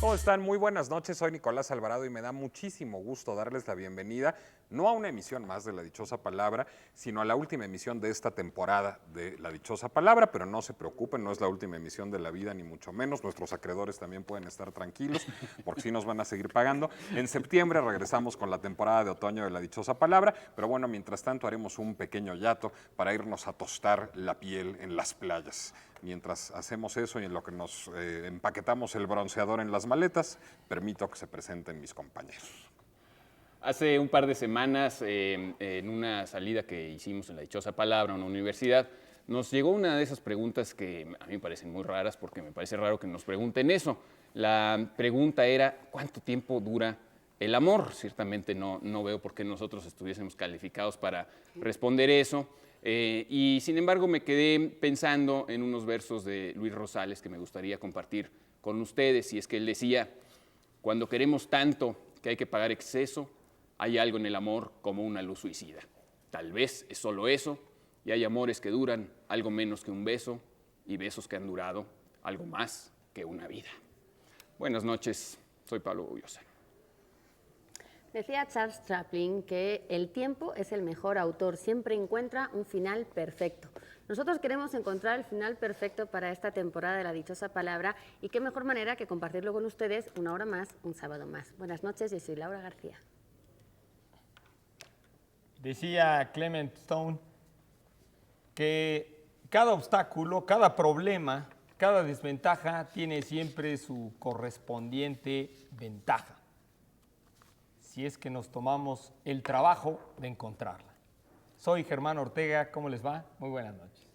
¿Cómo están? Muy buenas noches, soy Nicolás Alvarado y me da muchísimo gusto darles la bienvenida, no a una emisión más de La Dichosa Palabra, sino a la última emisión de esta temporada de La Dichosa Palabra, pero no se preocupen, no es la última emisión de la vida, ni mucho menos, nuestros acreedores también pueden estar tranquilos, porque sí nos van a seguir pagando. En septiembre regresamos con la temporada de otoño de La Dichosa Palabra, pero bueno, mientras tanto haremos un pequeño hiato para irnos a tostar la piel en las playas. Mientras hacemos eso y en lo que nos empaquetamos el bronceador en las maletas, permito que se presenten mis compañeros. Hace un par de semanas, en una salida que hicimos en La Dichosa Palabra, en una universidad, nos llegó una de esas preguntas que a mí me parecen muy raras, porque me parece raro que nos pregunten eso. La pregunta era, ¿cuánto tiempo dura el amor? Ciertamente no veo por qué nosotros estuviésemos calificados para responder eso. Y sin embargo me quedé pensando en unos versos de Luis Rosales que me gustaría compartir con ustedes, y es que él decía: cuando queremos tanto que hay que pagar exceso, hay algo en el amor como una luz suicida. Tal vez es solo eso, y hay amores que duran algo menos que un beso, y besos que han durado algo más que una vida. Buenas noches, soy Pablo Bullosa. Decía Charles Chaplin que el tiempo es el mejor autor, siempre encuentra un final perfecto. Nosotros queremos encontrar el final perfecto para esta temporada de La Dichosa Palabra, y qué mejor manera que compartirlo con ustedes una hora más, un sábado más. Buenas noches, yo soy Laura García. Decía Clement Stone que cada obstáculo, cada problema, cada desventaja tiene siempre su correspondiente ventaja, si es que nos tomamos el trabajo de encontrarla. Soy Germán Ortega, ¿cómo les va? Muy buenas noches.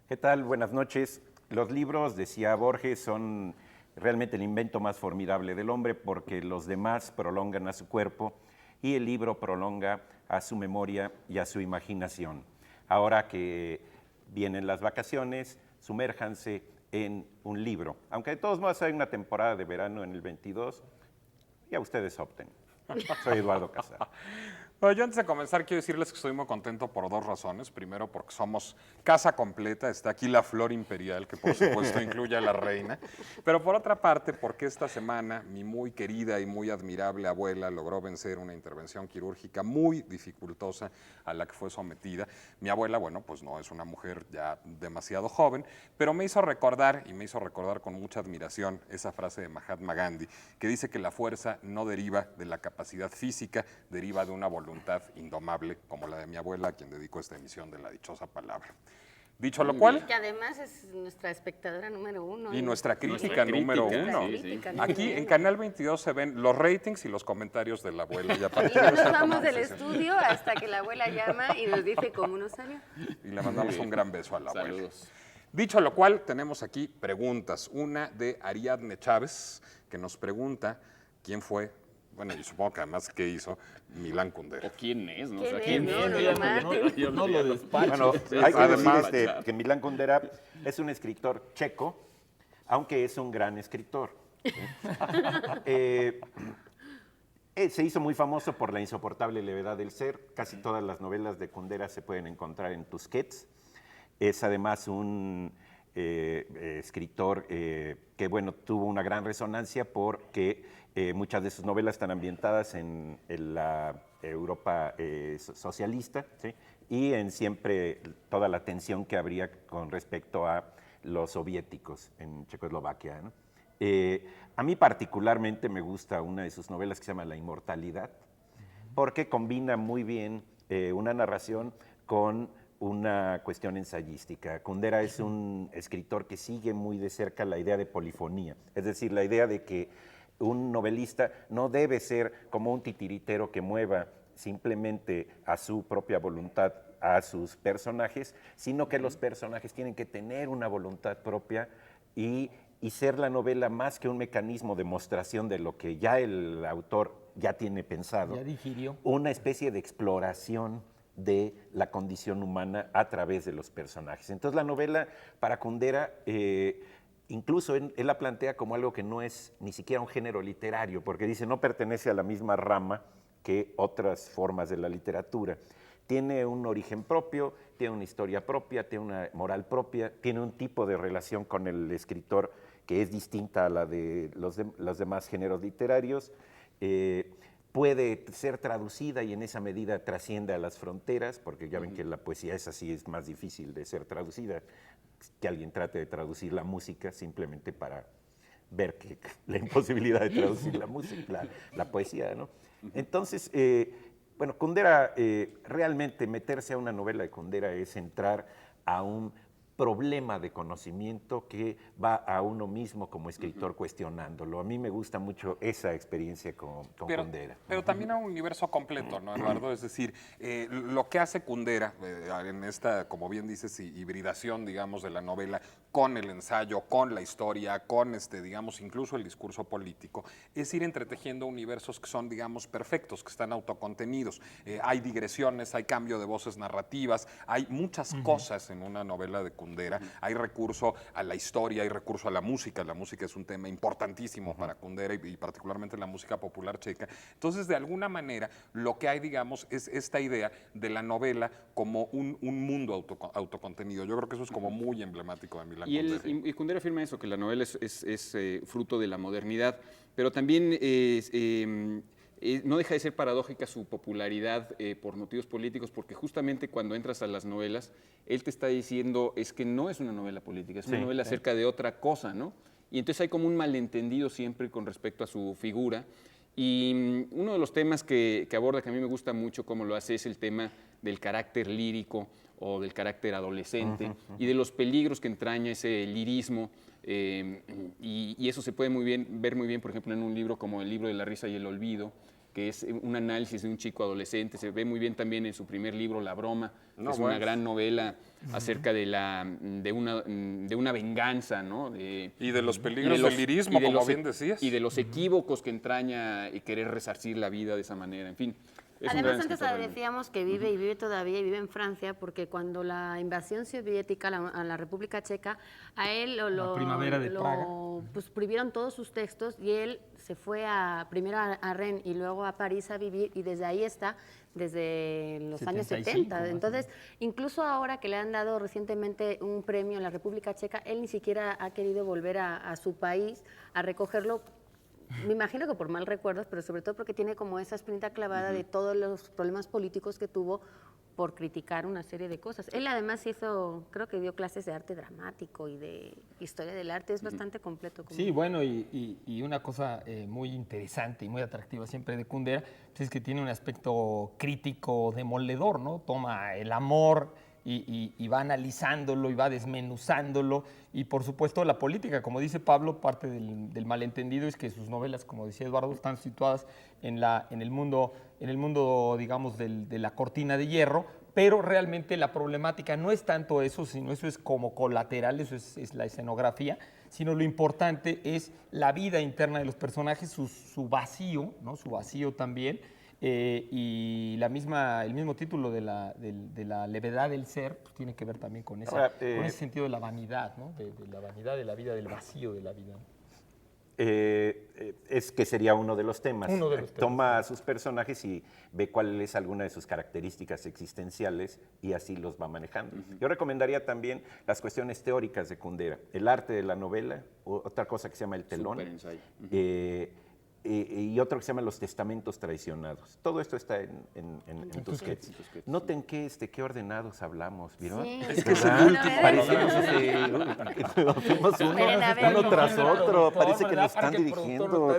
¿Qué tal? Buenas noches. Los libros, decía Borges, son realmente el invento más formidable del hombre, porque los demás prolongan a su cuerpo y el libro prolonga a su memoria y a su imaginación. Ahora que vienen las vacaciones, sumérjanse en un libro. Aunque de todos modos hay una temporada de verano en el 22, ya ustedes opten. Soy Eduardo Casar. Bueno, yo antes de comenzar quiero decirles que estoy muy contento por dos razones. Primero, porque somos casa completa, está aquí la flor imperial, que por supuesto incluye a la reina. Pero por otra parte, porque esta semana mi muy querida y muy admirable abuela logró vencer una intervención quirúrgica muy dificultosa a la que fue sometida. Mi abuela, bueno, pues no es una mujer ya demasiado joven, pero me hizo recordar, y me hizo recordar con mucha admiración, esa frase de Mahatma Gandhi, que dice que la fuerza no deriva de la capacidad física, deriva de una voluntad indomable, como la de mi abuela, a quien dedico esta emisión de La Dichosa Palabra. Dicho lo cual... Que además es nuestra espectadora número uno. Y nuestra crítica número uno. Sí. Aquí en Canal 22 se ven los ratings y los comentarios de la abuela. Y Y no nos vamos del estudio hasta que la abuela llama y nos dice cómo nos salió. Y le mandamos un gran beso a la abuela. Saludos. Dicho lo cual, tenemos aquí preguntas. Una de Ariadne Chávez, que nos pregunta quién fue, bueno, y supongo que además qué hizo Milán Kundera. ¿O quién es? ¿No? ¿Quién O sea, es? ¿quién No, es? no, Yo no, no- no, yo No lo despaches. Bueno, Sí, hay que además- decir que Milán Kundera es un escritor checo, aunque es un gran escritor. Se hizo muy famoso por La insoportable levedad del ser. Casi todas las novelas de Kundera se pueden encontrar en Tusquets. Es además un escritor que, bueno, tuvo una gran resonancia porque muchas de sus novelas están ambientadas en la Europa socialista, ¿sí? Y en siempre toda la tensión que habría con respecto a los soviéticos en Checoslovaquia, ¿no? A mí particularmente me gusta una de sus novelas que se llama La inmortalidad, porque combina muy bien una narración con una cuestión ensayística. Kundera es un escritor que sigue muy de cerca la idea de polifonía, es decir, la idea de que un novelista no debe ser como un titiritero que mueva simplemente a su propia voluntad a sus personajes, sino que los personajes tienen que tener una voluntad propia y ser la novela más que un mecanismo de mostración de lo que ya el autor ya tiene pensado, Ya digirió. una especie de exploración de la condición humana a través de los personajes. Entonces la novela para Kundera, incluso él la plantea como algo que no es ni siquiera un género literario, porque dice no pertenece a la misma rama que otras formas de la literatura. Tiene un origen propio, tiene una historia propia, tiene una moral propia, tiene un tipo de relación con el escritor que es distinta a la de los demás géneros literarios. Puede ser traducida y en esa medida trasciende a las fronteras, porque ya ven que la poesía es así, es más difícil de ser traducida, que alguien trate de traducir la música simplemente para ver que la imposibilidad de traducir la música, la poesía, ¿no? Entonces, bueno, Kundera, realmente meterse a una novela de Kundera es entrar a un problema de conocimiento que va a uno mismo como escritor cuestionándolo. A mí me gusta mucho esa experiencia con Kundera. Pero también a un universo completo, ¿no, Eduardo? Es decir, lo que hace Kundera en esta, como bien dices, hibridación, digamos, de la novela con el ensayo, con la historia, con, digamos, incluso el discurso político, es ir entretejiendo universos que son, digamos, perfectos, que están autocontenidos. Hay digresiones, hay cambio de voces narrativas, hay muchas cosas en una novela de Kundera. Hay recurso a la historia, hay recurso a la música. La música es un tema importantísimo para Kundera y particularmente la música popular checa. Entonces, de alguna manera, lo que hay, digamos, es esta idea de la novela como un mundo autocontenido. Yo creo que eso es como muy emblemático de Milan Kundera. Y Kundera afirma eso, que la novela es fruto de la modernidad, pero también no deja de ser paradójica su popularidad por motivos políticos, porque justamente cuando entras a las novelas, él te está diciendo es que no es una novela política, es una novela acerca de otra cosa, ¿no? Y entonces hay como un malentendido siempre con respecto a su figura. Y uno de los temas que aborda, que a mí me gusta mucho cómo lo hace, es el tema del carácter lírico o del carácter adolescente y de los peligros que entraña ese lirismo. Y eso se puede ver muy bien, por ejemplo, en un libro como El libro de la risa y el olvido, que es un análisis de un chico adolescente. Se ve muy bien también en su primer libro, La broma, que es una gran novela acerca de una venganza, ¿no? Y de los peligros del lirismo, como bien decías. Y de los equívocos que entraña y querer resarcir la vida de esa manera, en fin. Además, antes decíamos que vive y vive todavía y vive en Francia, porque cuando la invasión soviética a la República Checa, a él La primavera de Praga. pues, prohibieron todos sus textos y él se fue primero a Rennes y luego a París a vivir, y desde ahí está desde los años 70. Entonces, incluso ahora que le han dado recientemente un premio en la República Checa, él ni siquiera ha querido volver a su país a recogerlo. Me imagino que por mal recuerdos, pero sobre todo porque tiene como esa espinita clavada de todos los problemas políticos que tuvo por criticar una serie de cosas. Él además creo que dio clases de arte dramático y de historia del arte, es bastante completo. Sí, bueno, y una cosa muy interesante y muy atractiva siempre de Kundera pues es que tiene un aspecto crítico demoledor, ¿no? Toma el amor y va analizándolo y va desmenuzándolo. Y por supuesto la política, como dice Pablo, parte del malentendido es que sus novelas, como decía Eduardo, están situadas en el mundo, digamos, de la cortina de hierro, pero realmente la problemática no es tanto eso, sino eso es como colateral, eso es la escenografía, sino lo importante es la vida interna de los personajes, su vacío, ¿no? Su vacío también. Y el mismo título de la levedad del ser pues, tiene que ver también con ese sentido de la vanidad, ¿no? de la vanidad de la vida, del vacío de la vida. Es que sería uno de los temas. Toma a sus personajes y ve cuál es alguna de sus características existenciales y así los va manejando. Yo recomendaría también las cuestiones teóricas de Kundera, el arte de la novela, otra cosa que se llama el telón. Y otro que se llama Los Testamentos Traicionados. Todo esto está en Tusquets. Noten qué ordenados hablamos, ¿vieron? Sí. Es que es el último. Parecemos hacemos uno tras otro, parece que nos están dirigiendo.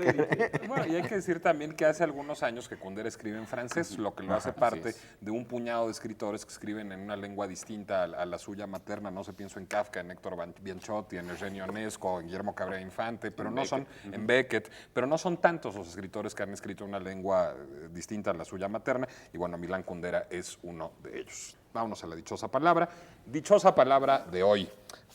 Bueno, y hay que decir también que hace algunos años que Kundera escribe en francés, lo que lo hace parte de un puñado de escritores que escriben en una lengua distinta a la suya materna. No se pienso en Kafka, en Héctor Bianchotti, en Eugenio Ionesco, en Guillermo Cabrera Infante, pero no son en Beckett, pero no son tantos los escritores que han escrito una lengua distinta a la suya materna, y bueno, Milan Kundera es uno de ellos. Vámonos a la dichosa palabra. Dichosa palabra de hoy.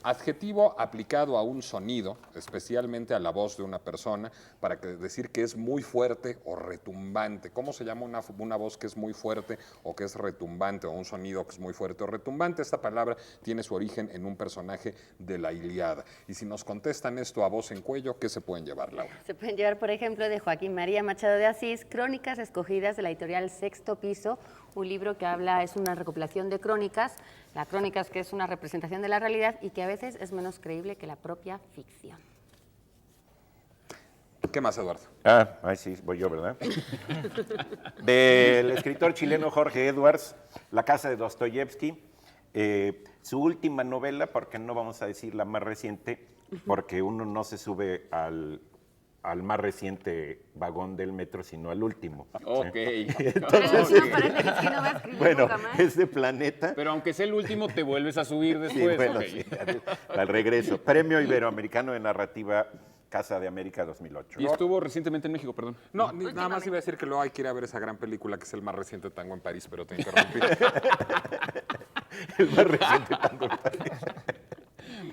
Adjetivo aplicado a un sonido, especialmente a la voz de una persona, para decir que es muy fuerte o retumbante. ¿Cómo se llama una voz que es muy fuerte o que es retumbante, o un sonido que es muy fuerte o retumbante? Esta palabra tiene su origen en un personaje de la Ilíada. Y si nos contestan esto a voz en cuello, ¿qué se pueden llevar, Laura? Se pueden llevar, por ejemplo, de Joaquín María Machado de Asís, Crónicas escogidas de la editorial Sexto Piso, un libro que es una recopilación de crónicas. La crónica es que es una representación de la realidad y que a veces es menos creíble que la propia ficción. ¿Qué más, Eduardo? Ay, sí, voy yo, ¿verdad? Del escritor chileno Jorge Edwards, La casa de Dostoyevsky, su última novela, porque no vamos a decir la más reciente, porque uno no se sube al más reciente vagón del metro, sino al último. Ok. Entonces, No parece que sí no va a escribir bueno, nunca más. es de Planeta. Pero aunque sea el último, te vuelves a subir Sí, después. bueno, ok. sí, al regreso. Premio Iberoamericano de Narrativa, Casa de América 2008. Y estuvo recientemente en México, perdón. No, nada más iba a decir que luego hay que ir a ver esa gran película que es el más reciente Tango en París, pero te interrumpí. El más reciente tango en París.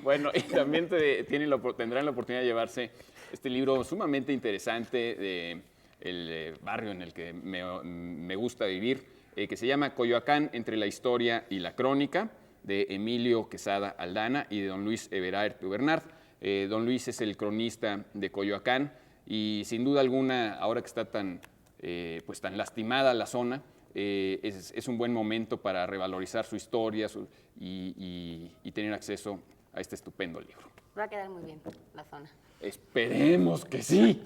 Bueno, y también tendrán la oportunidad de llevarse este libro sumamente interesante de el barrio en el que me gusta vivir, que se llama Coyoacán, entre la historia y la crónica, de Emilio Quesada Aldana y de don Luis Everaert Bernard. Don Luis es el cronista de Coyoacán y sin duda alguna, ahora que está tan lastimada la zona, es un buen momento para revalorizar su historia y tener acceso a este estupendo libro. Va a quedar muy bien la zona. Esperemos que sí.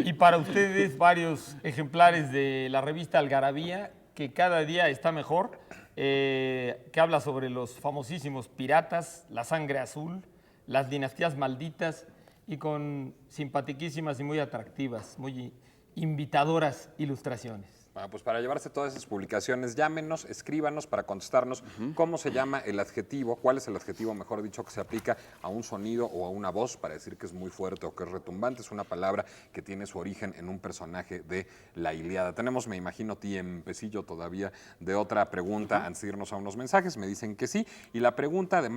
Y para ustedes varios ejemplares de la revista Algarabía, que cada día está mejor, que habla sobre los famosísimos piratas, la sangre azul, las dinastías malditas, y con simpatiquísimas y muy atractivas, muy invitadoras ilustraciones. Bueno, pues para llevarse todas esas publicaciones, llámenos, escríbanos para contestarnos cómo se llama el adjetivo, cuál es el adjetivo, mejor dicho, que se aplica a un sonido o a una voz para decir que es muy fuerte o que es retumbante. Es una palabra que tiene su origen en un personaje de la Ilíada. Tenemos, me imagino, tiempecillo todavía de otra pregunta antes de irnos a unos mensajes. Me dicen que sí. Y la pregunta de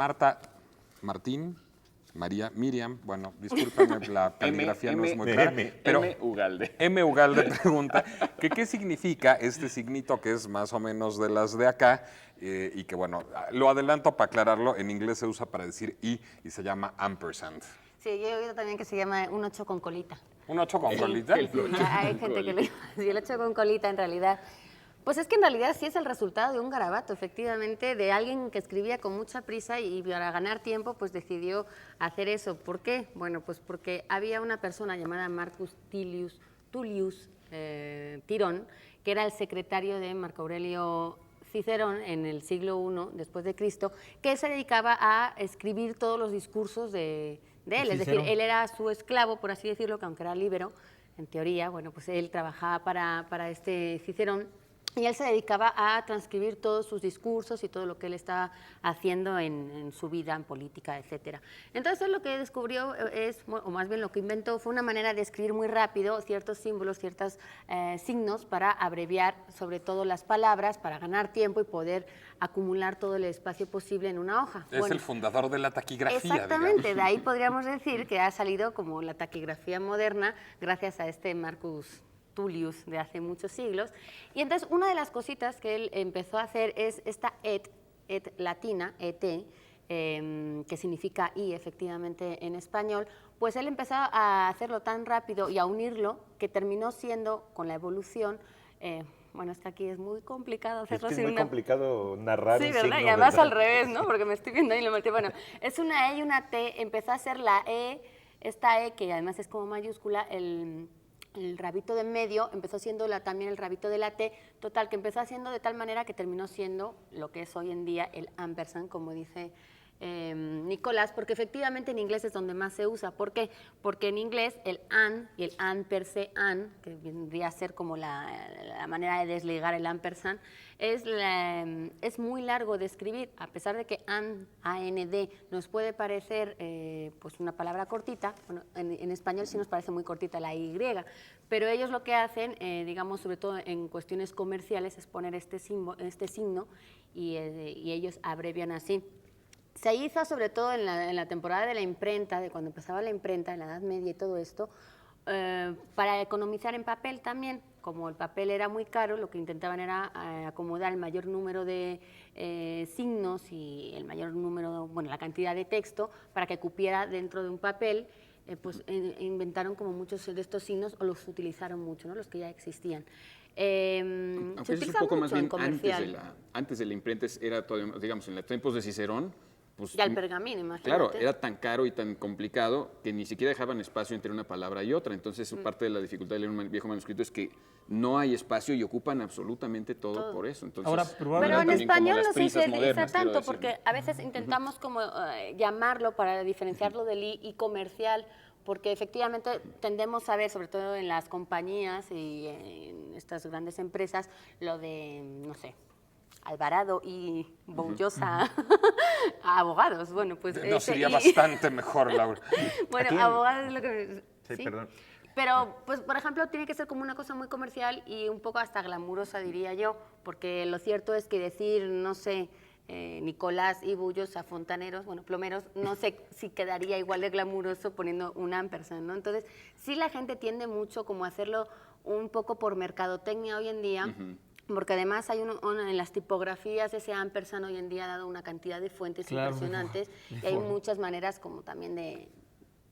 Miriam, bueno, discúlpenme, la caligrafía no es muy clara, pero M. Ugalde. M. Ugalde pregunta que qué significa este signito que es más o menos de las de acá y que, bueno, lo adelanto para aclararlo, en inglés se usa para decir y se llama ampersand. Sí, yo he oído también que se llama un 8 con colita. ¿Un 8 con colita? Hay gente que le llama así, el 8 con colita en realidad. Pues es que en realidad sí es el resultado de un garabato, efectivamente, de alguien que escribía con mucha prisa y para ganar tiempo pues decidió hacer eso. ¿Por qué? Bueno, pues porque había una persona llamada Marcus Tullius Tirón, que era el secretario de Marco Aurelio Cicerón en el siglo I después de Cristo, que se dedicaba a escribir todos los discursos de él. Es decir, él era su esclavo, por así decirlo, que aunque era líbero, en teoría, bueno, pues él trabajaba para este Cicerón. Y él se dedicaba a transcribir todos sus discursos y todo lo que él estaba haciendo en su vida, en política, etcétera. Entonces él lo que descubrió o más bien lo que inventó, fue una manera de escribir muy rápido ciertos símbolos, ciertos signos para abreviar sobre todo las palabras, para ganar tiempo y poder acumular todo el espacio posible en una hoja. Es el fundador de la taquigrafía. Exactamente, digamos. de ahí podríamos decir que ha salido como la taquigrafía moderna gracias a este Marcus Tullius de hace muchos siglos. Y entonces una de las cositas que él empezó a hacer es esta et latina, et, que significa y efectivamente en español, pues él empezó a hacerlo tan rápido y a unirlo que terminó siendo, con la evolución, bueno, es que aquí es muy complicado hacerlo Es que sin es muy complicado narrar Sí, un ¿verdad? signo, Y además ¿verdad? al revés, ¿no? Porque me estoy viendo ahí y lo metí. Bueno, es una E y una T, empezó a ser la E, esta E que además es como mayúscula, el rabito de en medio empezó siendo también el rabito de la T, total, que empezó haciendo de tal manera que terminó siendo lo que es hoy en día el ampersand, como dice Nicolás, porque efectivamente en inglés es donde más se usa. ¿Por qué? Porque en inglés el an y el an per se an, que vendría a ser como la manera de desligar el ampersand, es muy largo de escribir, a pesar de que and nos puede parecer pues una palabra cortita. Bueno, en español sí nos parece muy cortita la Y, pero ellos lo que hacen, digamos, sobre todo en cuestiones comerciales, es poner este signo y ellos abrevian así. Se hizo sobre todo en la temporada de la imprenta, de cuando empezaba la imprenta, en la Edad Media y todo esto, para economizar en papel también. Como el papel era muy caro, lo que intentaban era acomodar el mayor número de signos y el mayor número, bueno, la cantidad de texto para que cupiera dentro de un papel. Pues inventaron como muchos de estos signos o los utilizaron mucho, ¿no? Los que ya existían. Aunque se es un utiliza poco mucho más en bien comercial. antes de la imprenta, era todavía, digamos, en los tiempos de Cicerón, pues, Y al pergamino, imagínate. claro, era tan caro y tan complicado que ni siquiera dejaban espacio entre una palabra y otra. Entonces, parte de la dificultad de leer un viejo manuscrito es que no hay espacio y ocupan absolutamente todo por eso. Entonces, Ahora, Pero probablemente en también como español las no se prisas utiliza modernas, quiero tanto decir, porque ¿no? a veces intentamos como llamarlo para diferenciarlo del e-comercial, porque efectivamente tendemos a ver, sobre todo en las compañías y en estas grandes empresas, lo de, no sé, Alvarado y Boullosa a abogados. Bueno, pues Nos ese sería y- bastante mejor, Laura. Bueno, Aquí- abogados es lo que... Sí, perdón. Pero, pues, por ejemplo, tiene que ser como una cosa muy comercial y un poco hasta glamurosa, diría yo, porque lo cierto es que decir, no sé, Nicolás y Bullos a fontaneros, bueno, plomeros, no sé si quedaría igual de glamuroso poniendo un ampersand, ¿no? Entonces, sí la gente tiende mucho como a hacerlo un poco por mercadotecnia hoy en día, porque además hay en las tipografías ese ampersand hoy en día ha dado una cantidad de fuentes Claro, impresionantes de y hay forma. muchas maneras como también de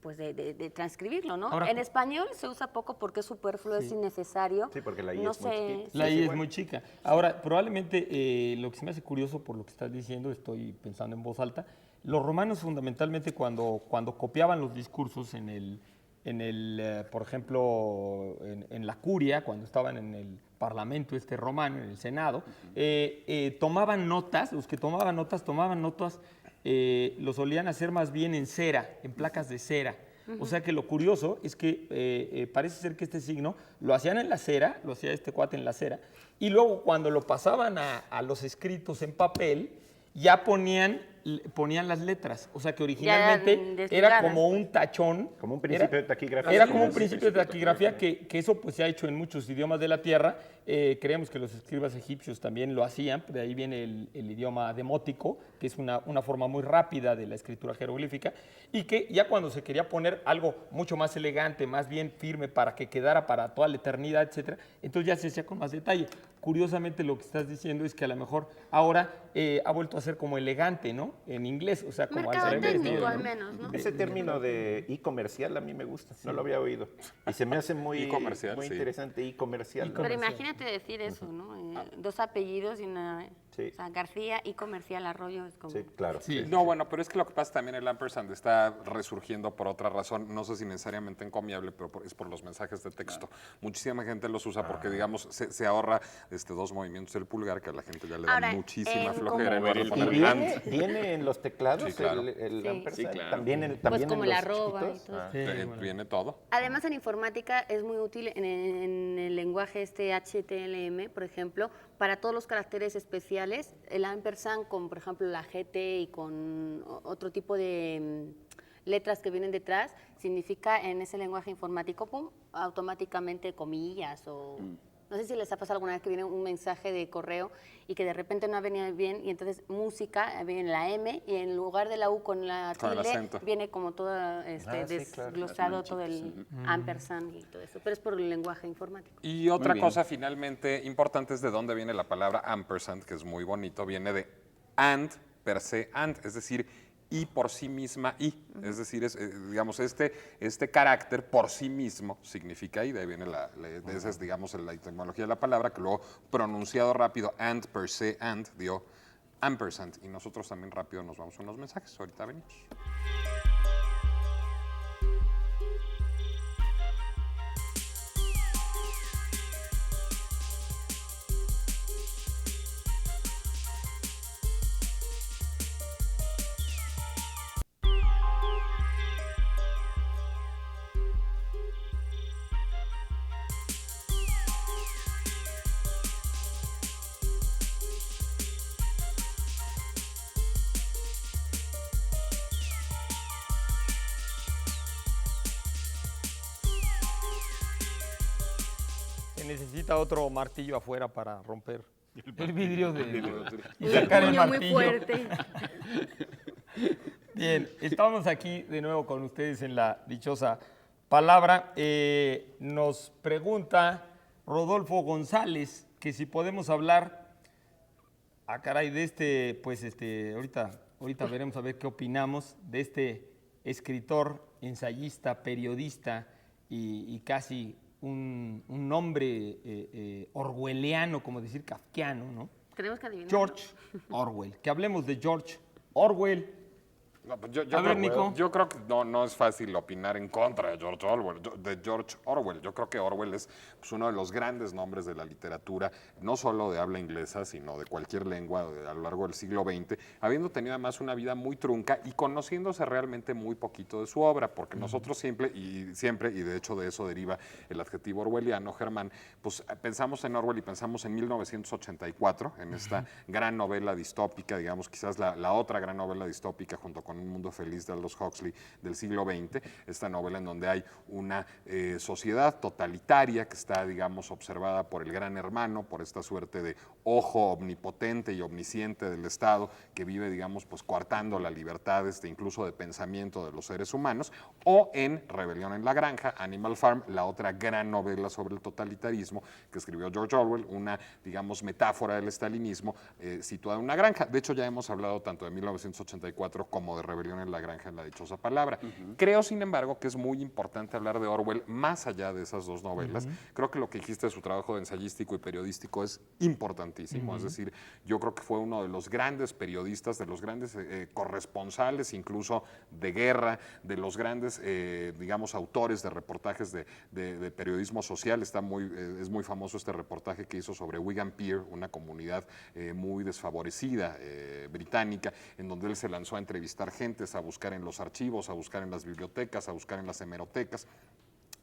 pues de transcribirlo, ¿no? Ahora, En español se usa poco porque es superfluo, es innecesario. Sí, porque la I no es muy sé, chiquita. La Sí, I es bueno. muy chica. Ahora, probablemente lo que se me hace curioso por lo que estás diciendo, estoy pensando en voz alta, los romanos fundamentalmente cuando copiaban los discursos por ejemplo, en la curia, cuando estaban en el parlamento este romano, en el senado, tomaban notas, los que tomaban notas, lo solían hacer más bien en cera, en placas de cera. O sea que lo curioso es que parece ser que este signo lo hacían en la cera, lo hacía este cuate en la cera, y luego cuando lo pasaban a los escritos en papel, ya ponían las letras. O sea que originalmente era desligadas, como pues. un tachón. Como un principio de taquigrafía. Era Sí, como un sí, principio de taquigrafía que eso pues se ha hecho en muchos idiomas de la tierra. Creemos que los escribas egipcios también lo hacían, de ahí viene el idioma demótico, que es una forma muy rápida de la escritura jeroglífica, y que ya cuando se quería poner algo mucho más elegante, más bien firme, para que quedara para toda la eternidad, etcétera, entonces ya se hacía con más detalle. Curiosamente lo que estás diciendo es que a lo mejor ahora ha vuelto a ser como elegante, ¿no? En inglés, o sea, como al revés. Mercadotécnico ¿no? al menos, ¿no? Ese término de e-comercial a mí me gusta, no lo había oído. Y se me hace muy, E-comercial, muy sí. interesante e-comercial. ¿no? Pero imagínate decir eso, ¿no? Dos apellidos y una... Sí. O sea, García y Comercial Arroyo es como... Sí, claro. Sí. No, bueno, pero es que lo que pasa también el ampersand está resurgiendo por otra razón, no sé si necesariamente encomiable, pero es por los mensajes de texto. Muchísima gente los usa porque, digamos, se ahorra dos movimientos del pulgar que a la gente ya le da Ahora, muchísima en flojera en como lugar de ver ¿Y poner viene, and. viene en los teclados Sí, claro. el Sí. ampersand? Sí, claro. ¿También, Pues como en la los arroba y chiquitos? todo eso. Sí, bueno. Viene todo. Además, en informática es muy útil en el lenguaje este HTML, por ejemplo, para todos los caracteres especiales, el ampersand con, por ejemplo, la GT y con otro tipo de letras que vienen detrás, significa en ese lenguaje informático, pum, automáticamente comillas o... No sé si les ha pasado alguna vez que viene un mensaje de correo y que de repente no ha venido bien y entonces música, viene la M y en lugar de la U con la Con el tilde acento. viene como todo sí, claro. desglosado, todo el ampersand y todo eso, pero es por el lenguaje informático. Y otra bien. cosa finalmente importante es de dónde viene la palabra ampersand, que es muy bonito, viene de and per se and, es decir, y por sí misma y. Es decir, digamos, este carácter por sí mismo significa y, de ahí viene esa es, digamos, la etimología de la palabra, que luego pronunciado rápido, and per se and, dio ampersand. Y nosotros también rápido nos vamos a unos mensajes, ahorita venimos. Se necesita otro martillo afuera para romper el vidrio y Un sacar el puño muy martillo. fuerte. Bien, estamos aquí de nuevo con ustedes en la dichosa palabra. Nos pregunta Rodolfo González que si podemos hablar, caray, de ahorita veremos a ver qué opinamos de este escritor, ensayista, periodista y casi un nombre orwelliano, como decir kafkiano, ¿no? Tenemos que adivinar. George Orwell. Que hablemos de George Orwell. No, pues yo A ver, Nico. yo creo que no es fácil opinar en contra de George Orwell. Yo creo que Orwell es pues, uno de los grandes nombres de la literatura, no solo de habla inglesa, sino de cualquier lengua a lo largo del siglo XX, habiendo tenido además una vida muy trunca y conociéndose realmente muy poquito de su obra, porque nosotros siempre, y de hecho de eso deriva el adjetivo orwelliano, Germán, pues pensamos en Orwell y pensamos en 1984, en esta gran novela distópica, digamos, quizás la otra gran novela distópica junto con Un mundo feliz de Aldous Huxley del siglo XX, esta novela en donde hay una sociedad totalitaria que está, digamos, observada por el gran hermano, por esta suerte de ojo omnipotente y omnisciente del Estado que vive, digamos, pues coartando la libertad incluso de pensamiento de los seres humanos, o en Rebelión en la Granja, Animal Farm, la otra gran novela sobre el totalitarismo que escribió George Orwell, una, digamos, metáfora del estalinismo situada en una granja. De hecho, ya hemos hablado tanto de 1984 como de Rebelión en la Granja en la dichosa palabra. Creo, sin embargo, que es muy importante hablar de Orwell más allá de esas dos novelas. Creo que lo que dijiste de su trabajo de ensayístico y periodístico es importantísimo. Es decir, yo creo que fue uno de los grandes periodistas, de los grandes corresponsales, incluso de guerra, de los grandes, digamos, autores de reportajes de periodismo social. Es muy famoso este reportaje que hizo sobre Wigan Pier, una comunidad muy desfavorecida británica, en donde él se lanzó a entrevistar gentes, a buscar en los archivos, a buscar en las bibliotecas, a buscar en las hemerotecas.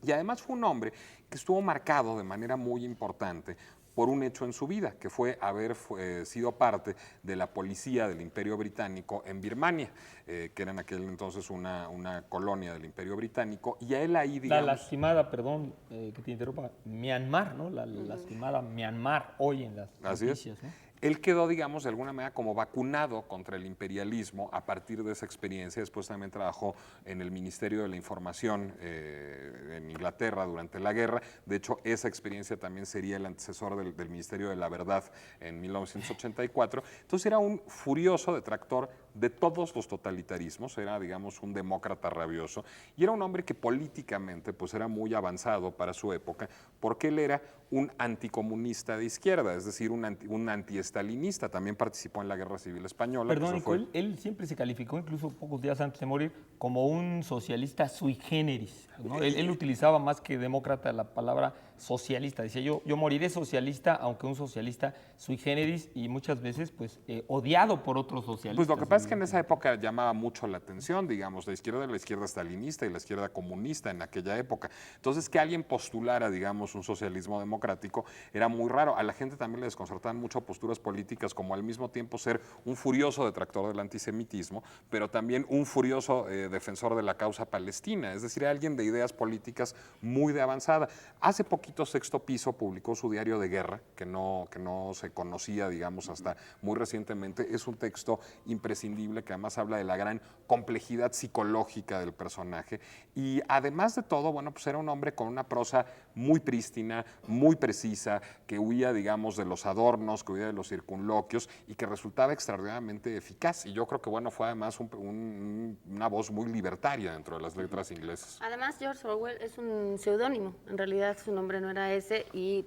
Y además fue un hombre que estuvo marcado de manera muy importante por un hecho en su vida, que fue haber sido parte de la policía del Imperio Británico en Birmania, que era en aquel entonces una colonia del Imperio Británico, y a él ahí, digamos... La lastimada, perdón que te interrumpa, Myanmar, ¿no? La lastimada Myanmar hoy en las noticias, ¿no? Él quedó, digamos, de alguna manera como vacunado contra el imperialismo a partir de esa experiencia. Después también trabajó en el Ministerio de la Información en Inglaterra durante la guerra. De hecho, esa experiencia también sería el antecesor del Ministerio de la Verdad en 1984. Entonces era un furioso detractor de todos los totalitarismos, era, digamos, un demócrata rabioso, y era un hombre que políticamente pues era muy avanzado para su época, porque él era un anticomunista de izquierda, es decir, un antiestalinista. También participó en la Guerra Civil Española. Perdón, Nico, él siempre se calificó, incluso pocos días antes de morir, como un socialista sui generis, ¿no? Él utilizaba más que demócrata la palabra socialista. Decía, yo moriré socialista, aunque un socialista sui generis, y muchas veces pues odiado por otros socialistas. Pues lo que pasa es que en esa época llamaba mucho la atención, digamos, la izquierda estalinista y la izquierda comunista en aquella época. Entonces, que alguien postulara, digamos, un socialismo democrático era muy raro. A la gente también le desconcertaban mucho posturas políticas, como al mismo tiempo ser un furioso detractor del antisemitismo, pero también un furioso defensor de la causa palestina, es decir, alguien de ideas políticas muy de avanzada. Hace poquito Sexto Piso publicó su diario de guerra, que no se conocía, digamos, hasta muy recientemente. Es un texto imprescindible que además habla de la gran complejidad psicológica del personaje. Y además de todo, bueno, pues era un hombre con una prosa muy prístina, muy precisa, que huía, digamos, de los adornos, que huía de los circunloquios y que resultaba extraordinariamente eficaz. Y yo creo que, bueno, fue además una voz muy libertaria dentro de las letras inglesas. Además, George Orwell es un seudónimo. En realidad, su nombre no era ese y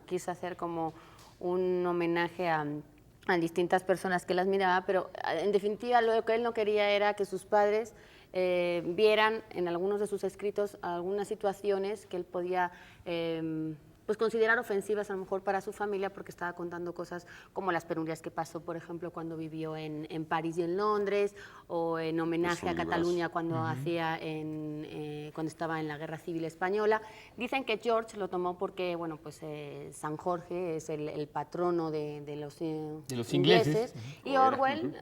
quiso hacer como un homenaje a distintas personas que las miraba, pero en definitiva lo que él no quería era que sus padres vieran en algunos de sus escritos algunas situaciones que él podía pues considerar ofensivas a lo mejor para su familia, porque estaba contando cosas como las penurias que pasó, por ejemplo, cuando vivió en París y en Londres, o en homenaje a Cataluña cuando cuando estaba en la Guerra Civil Española. Dicen que George lo tomó porque, bueno, pues San Jorge es el patrono de los ingleses, y Orwell,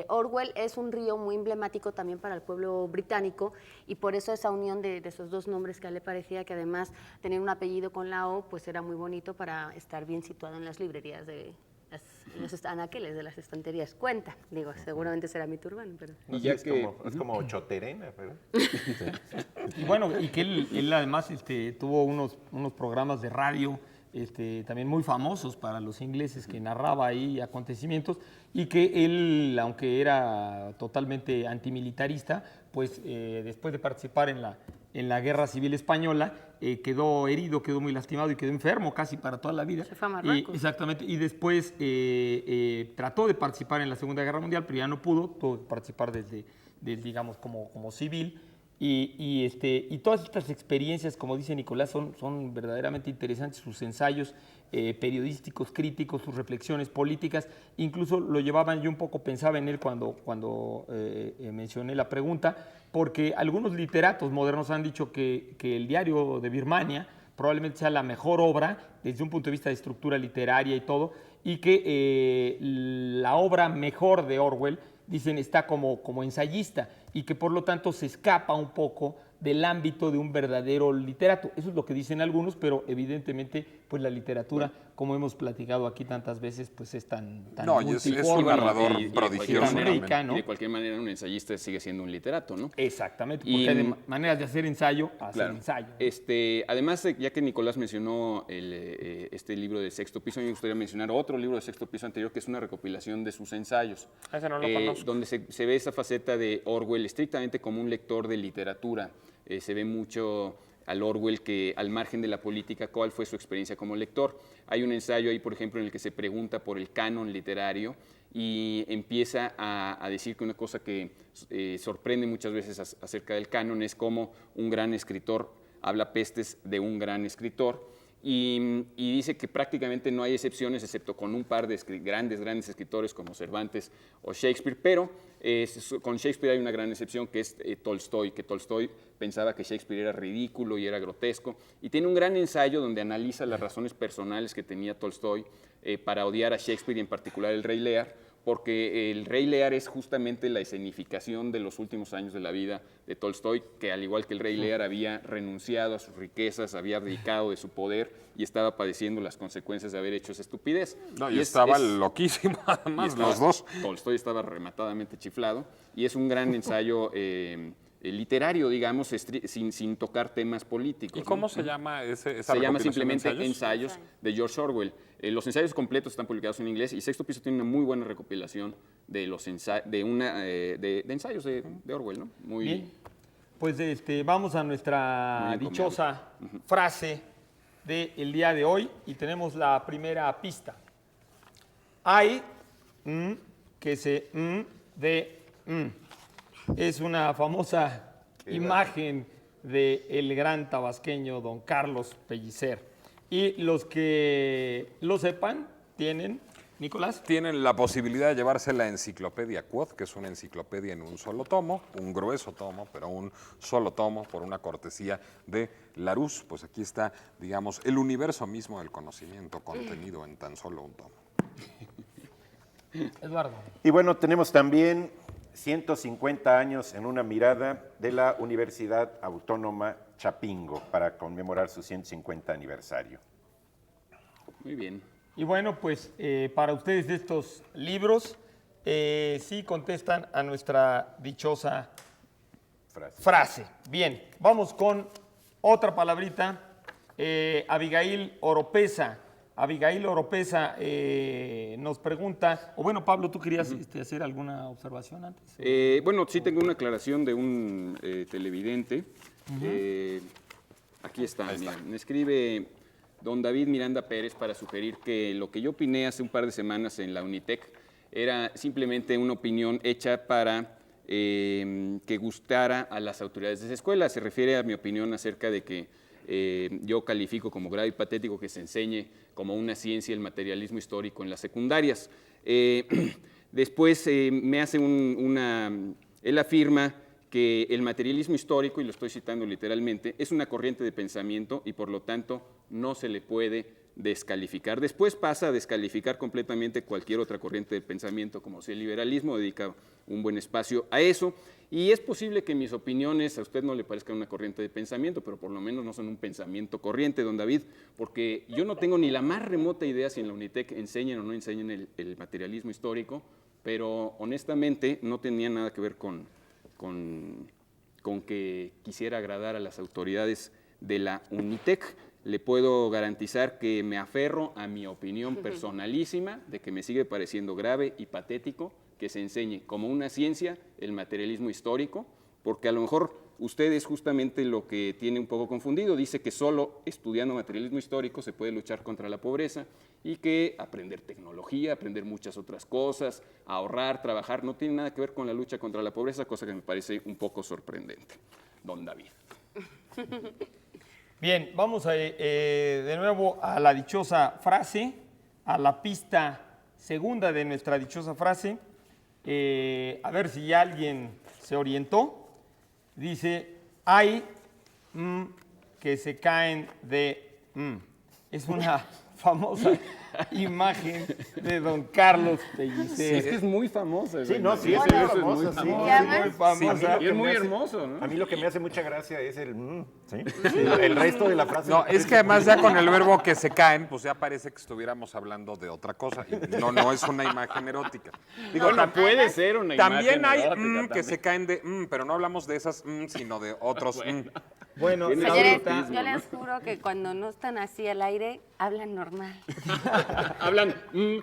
Orwell es un río muy emblemático también para el pueblo británico, y por eso esa unión de esos dos nombres que a él le parecía que además tenían un apellido con la O, pues era muy bonito para estar bien situado en las librerías de los anaqueles de las estanterías. Cuenta, digo, seguramente será mito urbano, pero... Y ya es como choterena, ¿verdad? Y bueno, y que él además tuvo unos programas de radio también muy famosos para los ingleses, que narraba ahí acontecimientos, y que él, aunque era totalmente antimilitarista, pues después de participar en en la Guerra Civil Española, quedó herido, quedó muy lastimado y quedó enfermo casi para toda la vida. Se fue a Marruecos. Exactamente, y después trató de participar en la Segunda Guerra Mundial, pero ya no pudo, tuvo que participar digamos, como civil. Y todas estas experiencias, como dice Nicolás, son verdaderamente interesantes, sus ensayos periodísticos, críticos, sus reflexiones políticas, incluso lo llevaban, yo un poco pensaba en él cuando mencioné la pregunta, porque algunos literatos modernos han dicho que el diario de Birmania probablemente sea la mejor obra desde un punto de vista de estructura literaria y todo, y que la obra mejor de Orwell, dicen, está como ensayista y que por lo tanto se escapa un poco del ámbito de un verdadero literato. Eso es lo que dicen algunos, pero evidentemente pues la literatura, como hemos platicado aquí tantas veces, pues es tan No, y es un multiforme. narrador y de prodigioso. cualquier América, realmente. ¿no? Y de cualquier manera, un ensayista sigue siendo un literato, ¿no? Exactamente, Y- porque hay maneras de hacer ensayo a hacer Claro. ensayo. Además, ya que Nicolás mencionó este libro de Sexto Piso, a mí me gustaría mencionar otro libro de Sexto Piso anterior, que es una recopilación de sus ensayos. Ese no lo conozco. Donde se ve esa faceta de Orwell estrictamente como un lector de literatura. Se ve mucho al Orwell que, al margen de la política, cuál fue su experiencia como lector. Hay un ensayo ahí, por ejemplo, en el que se pregunta por el canon literario y empieza a decir que una cosa que sorprende muchas veces acerca del canon es cómo un gran escritor habla pestes de un gran escritor. Y dice que prácticamente no hay excepciones, excepto con un par de grandes escritores como Cervantes o Shakespeare, pero con Shakespeare hay una gran excepción, que es Tolstoy, que Tolstoy pensaba que Shakespeare era ridículo y era grotesco, y tiene un gran ensayo donde analiza las razones personales que tenía Tolstoy para odiar a Shakespeare y en particular el Rey Lear, porque el Rey Lear es justamente la escenificación de los últimos años de la vida de Tolstoy, que al igual que el Rey Lear había renunciado a sus riquezas, había abdicado de su poder y estaba padeciendo las consecuencias de haber hecho esa estupidez. No, y estaba loquísimo, y además, los dos. Tolstoy estaba rematadamente chiflado y es un gran ensayo literario, digamos, sin tocar temas políticos. ¿Y ¿no? cómo se llama esa Se llama recopilación de simplemente ensayos de George Orwell. Los ensayos completos están publicados en inglés y Sexto Piso tiene una muy buena recopilación de los ensayos de Orwell, ¿no? Muy Bien, pues vamos a nuestra Muy dichosa frase del día de hoy y tenemos la primera pista. Hay que se de es una famosa imagen del gran tabasqueño don Carlos Pellicer. Y los que lo sepan tienen, Nicolás. Tienen la posibilidad de llevarse la enciclopedia Quod, que es una enciclopedia en un solo tomo, un grueso tomo, pero un solo tomo por una cortesía de Larousse. Pues aquí está, digamos, el universo mismo del conocimiento contenido en tan solo un tomo. Eduardo. Y bueno, tenemos también 150 años en una mirada de la Universidad Autónoma Chapingo para conmemorar su 150 aniversario. Muy bien. Y bueno, pues para ustedes de estos libros, sí contestan a nuestra dichosa frase. Bien, vamos con otra palabrita. Abigail Oropesa. Abigail Oropesa nos pregunta, o bueno, Pablo, ¿tú querías hacer alguna observación antes? Bueno, sí tengo una aclaración de un televidente. Aquí está, mira, me escribe don David Miranda Pérez para sugerir que lo que yo opiné hace un par de semanas en la Unitec era simplemente una opinión hecha para que gustara a las autoridades de esa escuela. Se refiere a mi opinión acerca de que yo califico como grave y patético que se enseñe como una ciencia el materialismo histórico en las secundarias. Después me hace él afirma que el materialismo histórico, y lo estoy citando literalmente, es una corriente de pensamiento y por lo tanto no se le puede descalificar. Después pasa a descalificar completamente cualquier otra corriente de pensamiento, como si el liberalismo dedica un buen espacio a eso. Y es posible que mis opiniones a usted no le parezcan una corriente de pensamiento, pero por lo menos no son un pensamiento corriente, don David, porque yo no tengo ni la más remota idea si en la Unitec enseñan o no enseñan el materialismo histórico, pero honestamente no tenía nada que ver con que quisiera agradar a las autoridades de la Unitec. Le puedo garantizar que me aferro a mi opinión personalísima de que me sigue pareciendo grave y patético que se enseñe como una ciencia el materialismo histórico, porque a lo mejor usted es justamente lo que tiene un poco confundido. Dice que solo estudiando materialismo histórico se puede luchar contra la pobreza y que aprender tecnología, aprender muchas otras cosas, ahorrar, trabajar, no tiene nada que ver con la lucha contra la pobreza, cosa que me parece un poco sorprendente. Don David. Bien, vamos de nuevo a la dichosa frase, a la pista segunda de nuestra dichosa frase. A ver si ya alguien se orientó. Dice, hay que se caen de... Es una famosa imagen de don Carlos Pellicer. Es que es muy famosa. Sí, no, sí, ese es muy verso famoso, sí. Muy famosa. Y es muy hermoso, ¿no? A mí lo que me hace mucha gracia es el ¿sí? El resto de la frase. No, es que además ya con el verbo que se caen, pues ya parece que estuviéramos hablando de otra cosa. Y no es una imagen erótica. Digo, Bueno, puede ser una también imagen hay erótica, que también. se caen de pero no hablamos de esas sino de otros. Bueno, Tiene Señores, erotismo, yo ¿no? les juro que cuando no están así al aire, hablan normal. Hablan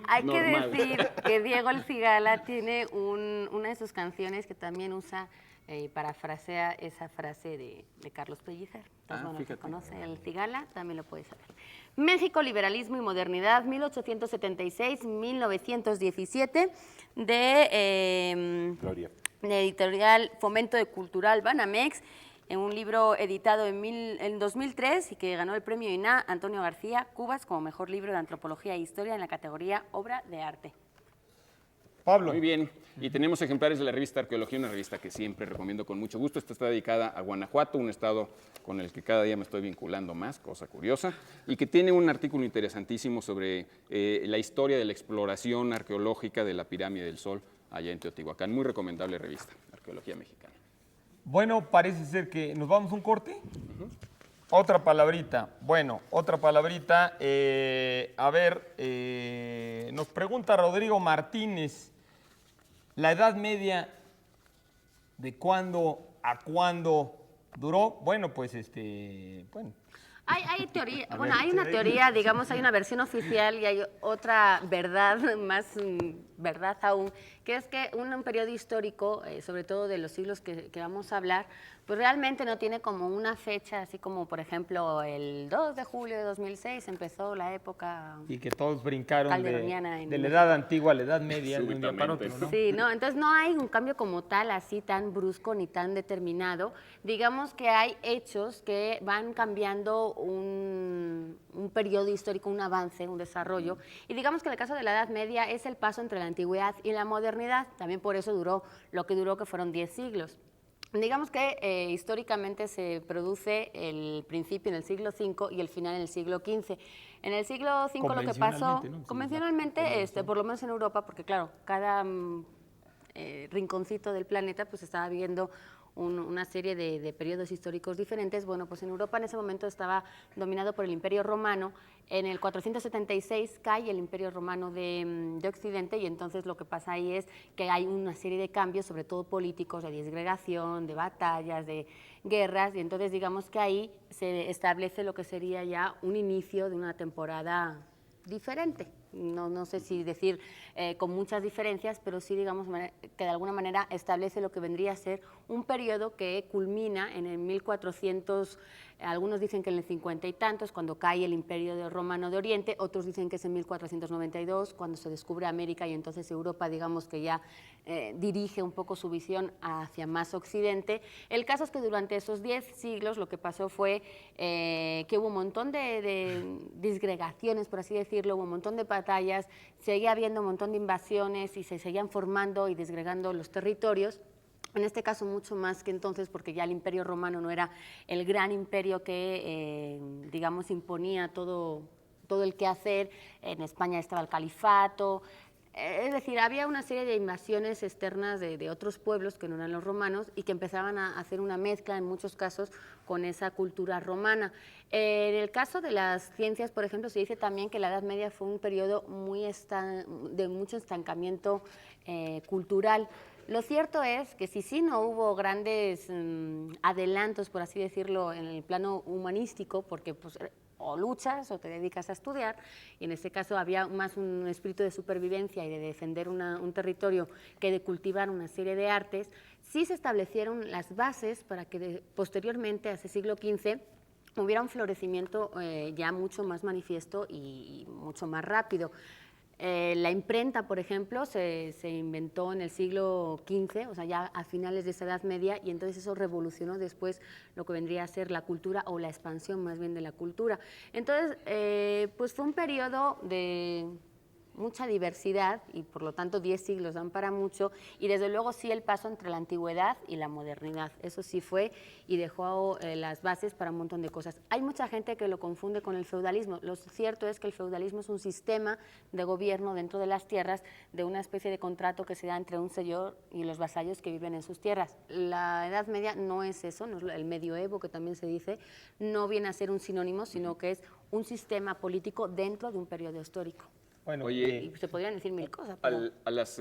Hay normal. que decir que Diego El Cigala tiene una de sus canciones que también usa, parafrasea esa frase de Carlos Pellicer. Entonces, bueno, si fíjate. conoce El Cigala, también lo puede saber. México, liberalismo y modernidad, 1876-1917, de Gloria. editorial Fomento de Cultural Banamex, en un libro editado en 2003 y que ganó el premio INA Antonio García Cubas como mejor libro de antropología e historia en la categoría obra de arte. Pablo. Muy bien. Y tenemos ejemplares de la revista Arqueología, una revista que siempre recomiendo con mucho gusto. Esta está dedicada a Guanajuato, un estado con el que cada día me estoy vinculando más, cosa curiosa, y que tiene un artículo interesantísimo sobre la historia de la exploración arqueológica de la Pirámide del Sol allá en Teotihuacán. Muy recomendable revista, Arqueología Mexicana. Bueno, parece ser que nos vamos a un corte. Otra palabrita. Bueno, otra palabrita. A ver, nos pregunta Rodrigo Martínez, ¿la Edad Media de cuándo a cuándo duró? Bueno, pues bueno. Hay teoría, bueno, hay una teoría, digamos, hay una versión oficial y hay otra verdad, más verdad aún, que es que un periodo histórico, sobre todo de los siglos que vamos a hablar, pues realmente no tiene como una fecha, así como, por ejemplo, el 2 de julio de 2006 empezó la época... Y que todos brincaron Calderoniana en de la México. edad antigua a la edad media de un día para otro, Súbitamente. ¿no? Sí, no, entonces no hay un cambio como tal, así tan brusco ni tan determinado. Digamos que hay hechos que van cambiando un periodo histórico, un avance, un desarrollo. Y digamos que en el caso de la Edad Media es el paso entre la antigüedad y la modernidad. También por eso duró lo que duró, que fueron 10 siglos. Digamos que históricamente se produce el principio en el siglo V y el final en el siglo XV. En el siglo V lo que pasó, Convencionalmente, ¿no? Sí, convencionalmente, por lo menos en Europa, porque claro, cada rinconcito del planeta pues estaba viviendo una serie de periodos históricos diferentes. Bueno, pues en Europa en ese momento estaba dominado por el Imperio Romano. En el 476 cae el Imperio Romano de Occidente y entonces lo que pasa ahí es que hay una serie de cambios, sobre todo políticos, de disgregación, de batallas, de guerras, y entonces digamos que ahí se establece lo que sería ya un inicio de una temporada diferente. No sé si decir con muchas diferencias, pero sí digamos que de alguna manera establece lo que vendría a ser un periodo que culmina en el 1400, algunos dicen que en el 50 y tantos, cuando cae el Imperio Romano de Oriente, otros dicen que es en 1492, cuando se descubre América y entonces Europa, digamos que ya dirige un poco su visión hacia más occidente. El caso es que durante esos 10 siglos lo que pasó fue que hubo un montón de disgregaciones, por así decirlo, hubo un montón de batallas, seguía habiendo un montón de invasiones y se seguían formando y disgregando los territorios. En este caso mucho más que entonces, porque ya el Imperio Romano no era el gran imperio que, digamos, imponía todo el quehacer. En España estaba el califato. Es decir, había una serie de invasiones externas de otros pueblos que no eran los romanos y que empezaban a hacer una mezcla, en muchos casos, con esa cultura romana. En el caso de las ciencias, por ejemplo, se dice también que la Edad Media fue un periodo de mucho estancamiento cultural. Lo cierto es que sí no hubo grandes adelantos, por así decirlo, en el plano humanístico, porque pues, o luchas o te dedicas a estudiar, y en este caso había más un espíritu de supervivencia y de defender un territorio que de cultivar una serie de artes. sí se establecieron las bases para que posteriormente, hacia el siglo XV, hubiera un florecimiento ya mucho más manifiesto y mucho más rápido. La imprenta, por ejemplo, se inventó en el siglo XV, o sea, ya a finales de esa Edad Media, y entonces eso revolucionó después lo que vendría a ser la cultura o la expansión más bien de la cultura. Entonces, pues fue un periodo de mucha diversidad y por lo tanto 10 siglos dan para mucho, y desde luego sí el paso entre la antigüedad y la modernidad, eso sí fue y dejó las bases para un montón de cosas. Hay mucha gente que lo confunde con el feudalismo. Lo cierto es que el feudalismo es un sistema de gobierno dentro de las tierras, de una especie de contrato que se da entre un señor y los vasallos que viven en sus tierras. La Edad Media no es eso, no es el medioevo que también se dice, no viene a ser un sinónimo, sino que es un sistema político dentro de un periodo histórico. Bueno, Oye, Y se podrían decir mil cosas. Pero... a las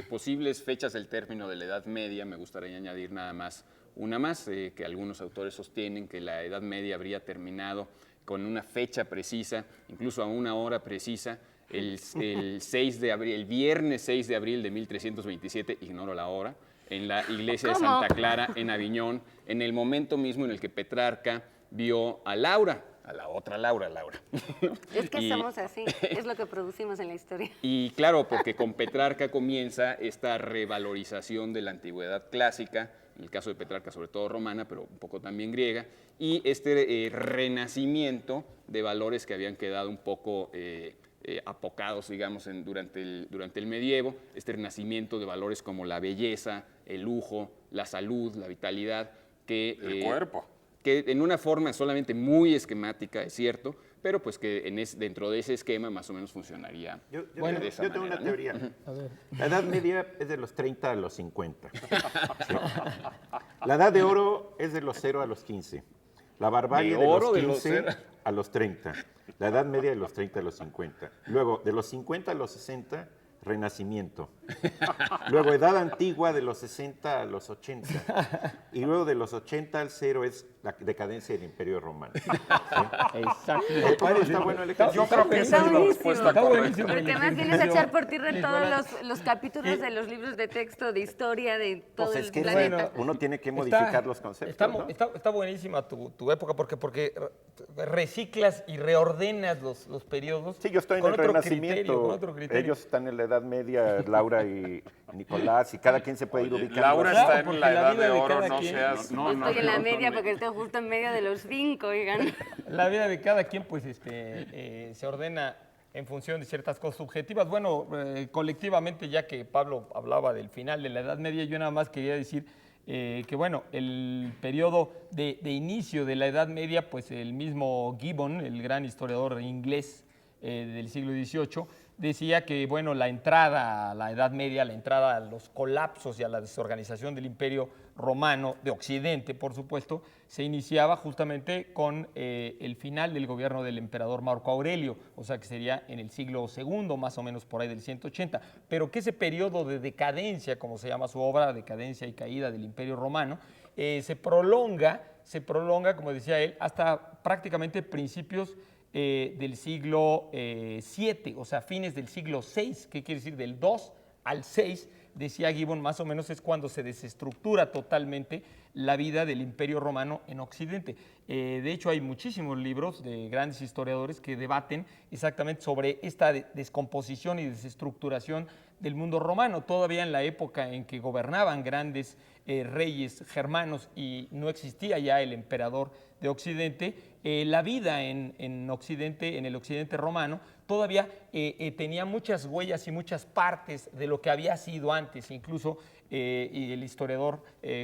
posibles fechas del término de la Edad Media me gustaría añadir nada más una más, que algunos autores sostienen que la Edad Media habría terminado con una fecha precisa, incluso a una hora precisa, el 6 de abril, el viernes 6 de abril de 1327, ignoro la hora, en la iglesia de Santa Clara, en Aviñón, en el momento mismo en el que Petrarca vio a Laura, a la otra Laura. Es que somos así, es lo que producimos en la historia. Y claro, porque con Petrarca comienza esta revalorización de la antigüedad clásica, en el caso de Petrarca sobre todo romana, pero un poco también griega, y este renacimiento de valores que habían quedado un poco apocados, digamos, durante el medievo, este renacimiento de valores como la belleza, el lujo, la salud, la vitalidad, que... El cuerpo. Que en una forma solamente muy esquemática, es cierto, pero pues que dentro de ese esquema más o menos funcionaría Yo de esa tengo manera, una ¿no? teoría. La Edad Media es de los 30 a los 50. Sí. La Edad de Oro es de los 0 a los 15. La barbarie ¿De oro de de los los 15 cero? a los 30. La Edad Media de los 30 a los 50. Luego, de los 50 a los 60, Renacimiento. Luego, Edad Antigua de los 60 a los 80. Y luego de los 80 al 0 es la decadencia del Imperio Romano. ¿Sí? exacto. Está bueno el ejercicio. Yo creo que esa es la buenísimo. respuesta Está correcta. buenísimo. Porque más bien es echar por tierra todos los capítulos de los libros de texto, de historia, de todo Pues el es que planeta. uno tiene que modificar los conceptos, ¿no? Está buenísima tu época porque reciclas y reordenas los periodos. Sí, yo estoy en con el otro Renacimiento. criterio, con otro criterio. Ellos están en la Edad Media, Laura y Nicolás, y cada quien se puede ir ubicando. Laura Claro, está en porque la la edad vida de de oro, cada no quien- seas... Yo estoy en la media porque estoy justo en medio de los 5, oigan. La vida de cada quien pues se ordena en función de ciertas cosas subjetivas. Bueno, colectivamente, ya que Pablo hablaba del final de la Edad Media, yo nada más quería decir que bueno, el periodo de inicio de la Edad Media, pues el mismo Gibbon, el gran historiador inglés del siglo XVIII, decía que bueno, la entrada a la Edad Media, la entrada a los colapsos y a la desorganización del Imperio Romano, de Occidente, por supuesto, se iniciaba justamente con el final del gobierno del emperador Marco Aurelio, o sea que sería en el siglo II, más o menos por ahí del 180, pero que ese periodo de decadencia, como se llama su obra, decadencia y caída del Imperio Romano, se prolonga, como decía él, hasta prácticamente principios del siglo VII, o sea, fines del siglo VI, ¿qué quiere decir? Del 2 al 6, decía Gibbon, más o menos es cuando se desestructura totalmente la vida del Imperio Romano en Occidente. De hecho, hay muchísimos libros de grandes historiadores que debaten exactamente sobre esta descomposición y desestructuración del mundo romano. Todavía en la época en que gobernaban grandes reyes germanos y no existía ya el emperador de Occidente, la vida en Occidente, en el Occidente romano, todavía tenía muchas huellas y muchas partes de lo que había sido antes. Incluso el historiador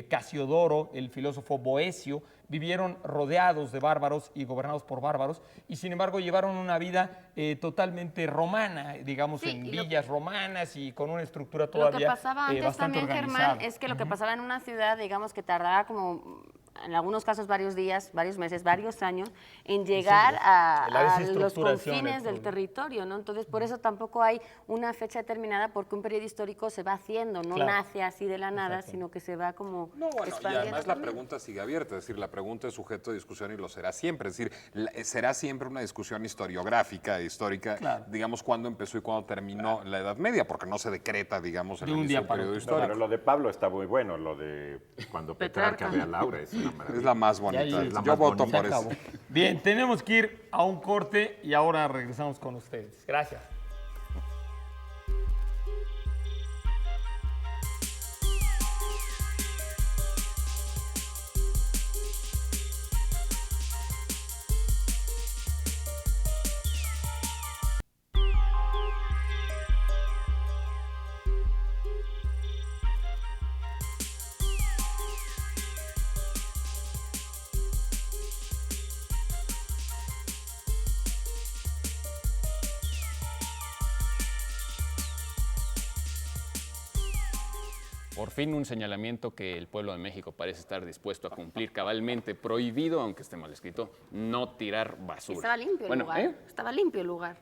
Casiodoro, el filósofo Boecio, vivieron rodeados de bárbaros y gobernados por bárbaros, y sin embargo llevaron una vida totalmente romana, digamos, Sí, en y villas romanas y con una estructura Lo todavía que pasaba antes bastante también, organizada. Germán, es que lo que pasaba en una ciudad, digamos, que tardaba como en algunos casos varios días, varios meses, varios años, en llegar a la los desestructuración, confines del territorio, ¿no? Entonces, por eso tampoco hay una fecha determinada, porque un periodo histórico se va haciendo, no Claro. nace así de la nada, sino que se va como No, bueno, y expandiendo además la también. pregunta sigue abierta, es decir, la pregunta es sujeto de discusión y lo será siempre, es decir, será siempre una discusión historiográfica, histórica, Claro. digamos, cuándo empezó y cuándo terminó la Edad Media, porque no se decreta, digamos, en De el un inicio día del para periodo otro. histórico. Pero lo de Pablo está muy bueno, lo de cuando Petrarca ve a Laura, es una maravilla. Es la más Ya bonita. ahí es la Yo más voto bonita. por Se eso. acabó. Bien, tenemos que ir a un corte y ahora regresamos con ustedes. Gracias. Por fin un señalamiento que el pueblo de México parece estar dispuesto a cumplir cabalmente. Prohibido, aunque esté mal escrito, no tirar basura. Estaba limpio el Bueno, lugar. ¿eh? Estaba limpio el lugar.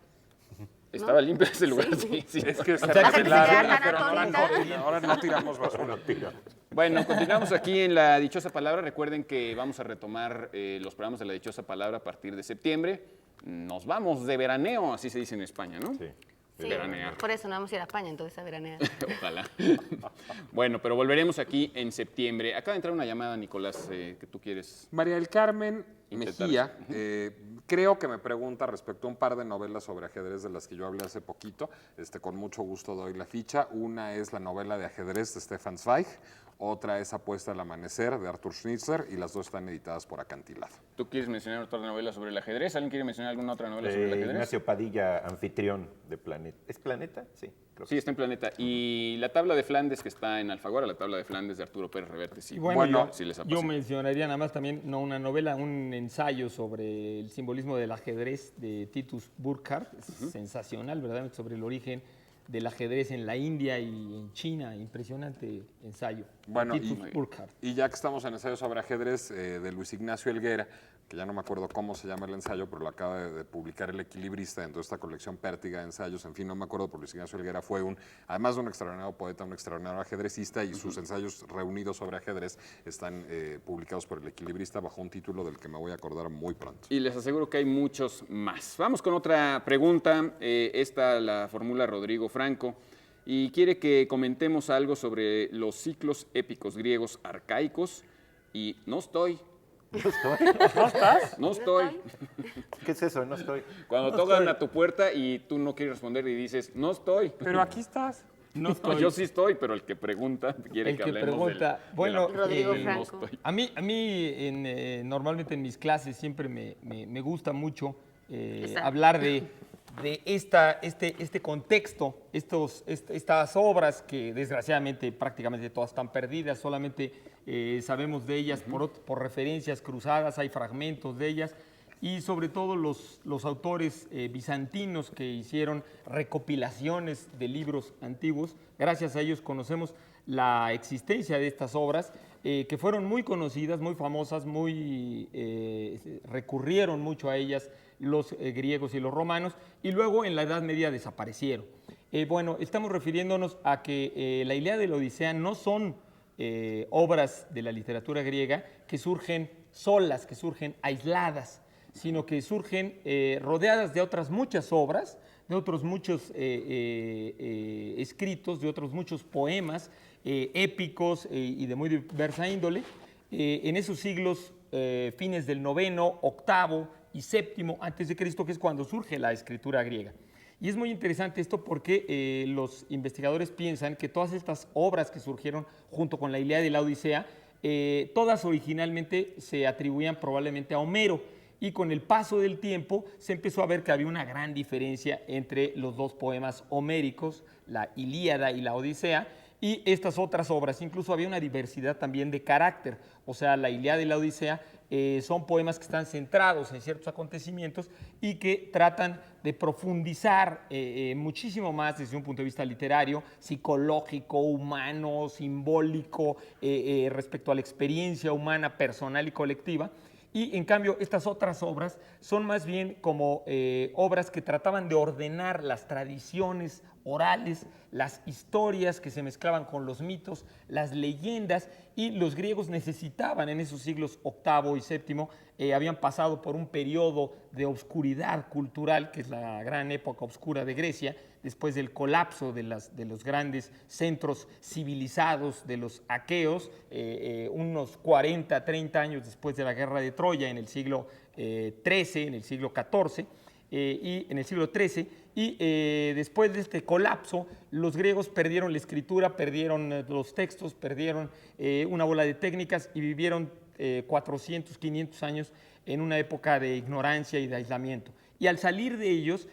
Estaba limpio ese lugar, Sí. sí. Es que se sea, que revelaron, se pero tan ahora no tiramos basura. Bueno, continuamos aquí en La Dichosa Palabra. Recuerden que vamos a retomar los programas de La Dichosa Palabra a partir de septiembre. Nos vamos de veraneo, así se dice en España, ¿no? Sí. Sí, Veranear. por eso no vamos a ir a España, entonces a veranear. Ojalá. Bueno, pero volveremos aquí en septiembre. Acaba de entrar una llamada, Nicolás, que tú quieres. María del Carmen Intentar Mejía, creo que me pregunta respecto a un par de novelas sobre ajedrez de las que yo hablé hace poquito. Con mucho gusto doy la ficha. Una es la novela de ajedrez de Stefan Zweig, otra es Apuesta al amanecer de Arthur Schnitzler y las dos están editadas por Acantilado. ¿Tú quieres mencionar otra novela sobre el ajedrez? ¿Alguien quiere mencionar alguna otra novela sobre el ajedrez? Ignacio Padilla, anfitrión de Planeta. ¿Es Planeta? Sí, creo Sí, que está en Planeta. Y la tabla de Flandes que está en Alfaguara, la tabla de Flandes de Arturo Pérez Reverte. Sí, Y bueno, yo, sí les yo apasiona. mencionaría nada más también, no una novela, un ensayo sobre el simbolismo del ajedrez de Titus Burkhardt, es sensacional, ¿verdad? Sobre el origen del ajedrez en la India y en China, impresionante ensayo. Bueno, Titus Burkhardt. y ya que estamos en ensayo sobre ajedrez de Luis Ignacio Helguera, que ya no me acuerdo cómo se llama el ensayo, pero lo acaba de publicar El Equilibrista dentro de esta colección Pértiga de ensayos, en fin, no me acuerdo, pero Luis Ignacio Helguera fue además de un extraordinario poeta, un extraordinario ajedrecista, y sus ensayos reunidos sobre ajedrez están publicados por El Equilibrista bajo un título del que me voy a acordar muy pronto. Y les aseguro que hay muchos más. Vamos con otra pregunta. Esta la formula Rodrigo Franco y quiere que comentemos algo sobre los ciclos épicos griegos arcaicos. Y no estoy. No estoy. ¿Qué es eso? No estoy. Cuando tocan a tu puerta y tú no quieres responder y dices, no estoy. Pero aquí estás. No No, estoy. yo sí estoy, pero el que pregunta quiere El que que hablemos pregunta, del- bueno, de la- Rodrigo no Franco. estoy. A mí normalmente en mis clases siempre me gusta mucho Exacto. hablar de este contexto, estas obras que desgraciadamente prácticamente todas están perdidas, solamente sabemos de ellas por referencias cruzadas, hay fragmentos de ellas, y sobre todo los autores bizantinos que hicieron recopilaciones de libros antiguos. Gracias a ellos conocemos la existencia de estas obras, que fueron muy conocidas, muy famosas, recurrieron mucho a ellas los griegos y los romanos, y luego en la Edad Media desaparecieron. Bueno, estamos refiriéndonos a que la Ilíada y la Odisea no son obras de la literatura griega que surgen solas, que surgen aisladas, sino que surgen rodeadas de otras muchas obras, de otros muchos escritos, de otros muchos poemas épicos y de muy diversa índole, en esos siglos fines del noveno, octavo y séptimo antes de Cristo, que es cuando surge la escritura griega. Y es muy interesante esto porque los investigadores piensan que todas estas obras que surgieron junto con la Ilíada y la Odisea, todas originalmente se atribuían probablemente a Homero, y con el paso del tiempo se empezó a ver que había una gran diferencia entre los dos poemas homéricos, la Ilíada y la Odisea, y estas otras obras. Incluso había una diversidad también de carácter, o sea, la Ilíada y la Odisea son poemas que están centrados en ciertos acontecimientos y que tratan de profundizar muchísimo más desde un punto de vista literario, psicológico, humano, simbólico, respecto a la experiencia humana, personal y colectiva. Y en cambio, estas otras obras son más bien como obras que trataban de ordenar las tradiciones orales, las historias que se mezclaban con los mitos, las leyendas, y los griegos necesitaban en esos siglos VIII y VII, habían pasado por un periodo de oscuridad cultural, que es la gran época oscura de Grecia, después del colapso de los grandes centros civilizados de los aqueos, unos 40, 30 años después de la guerra de Troya en el siglo XIII, en el siglo XIV, y en el siglo XIII, y después de este colapso, los griegos perdieron la escritura, perdieron los textos, perdieron una bola de técnicas y vivieron 400, 500 años en una época de ignorancia y de aislamiento. Y al salir de ellos,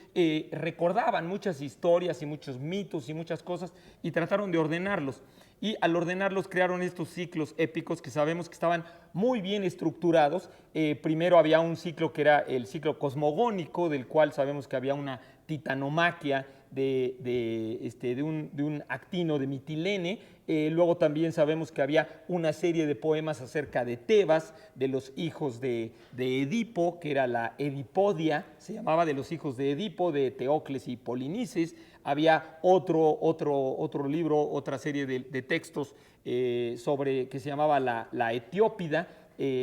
recordaban muchas historias y muchos mitos y muchas cosas y trataron de ordenarlos. Y al ordenarlos crearon estos ciclos épicos que sabemos que estaban muy bien estructurados. Primero había un ciclo que era el ciclo cosmogónico, del cual sabemos que había una titanomaquia de un actino de Mitilene. Luego también sabemos que había una serie de poemas acerca de Tebas, de los hijos de Edipo, que era la Edipodia, se llamaba, de los hijos de Edipo, de Teocles y Polinices. Había otro libro, otra serie de textos que se llamaba la Etiópida,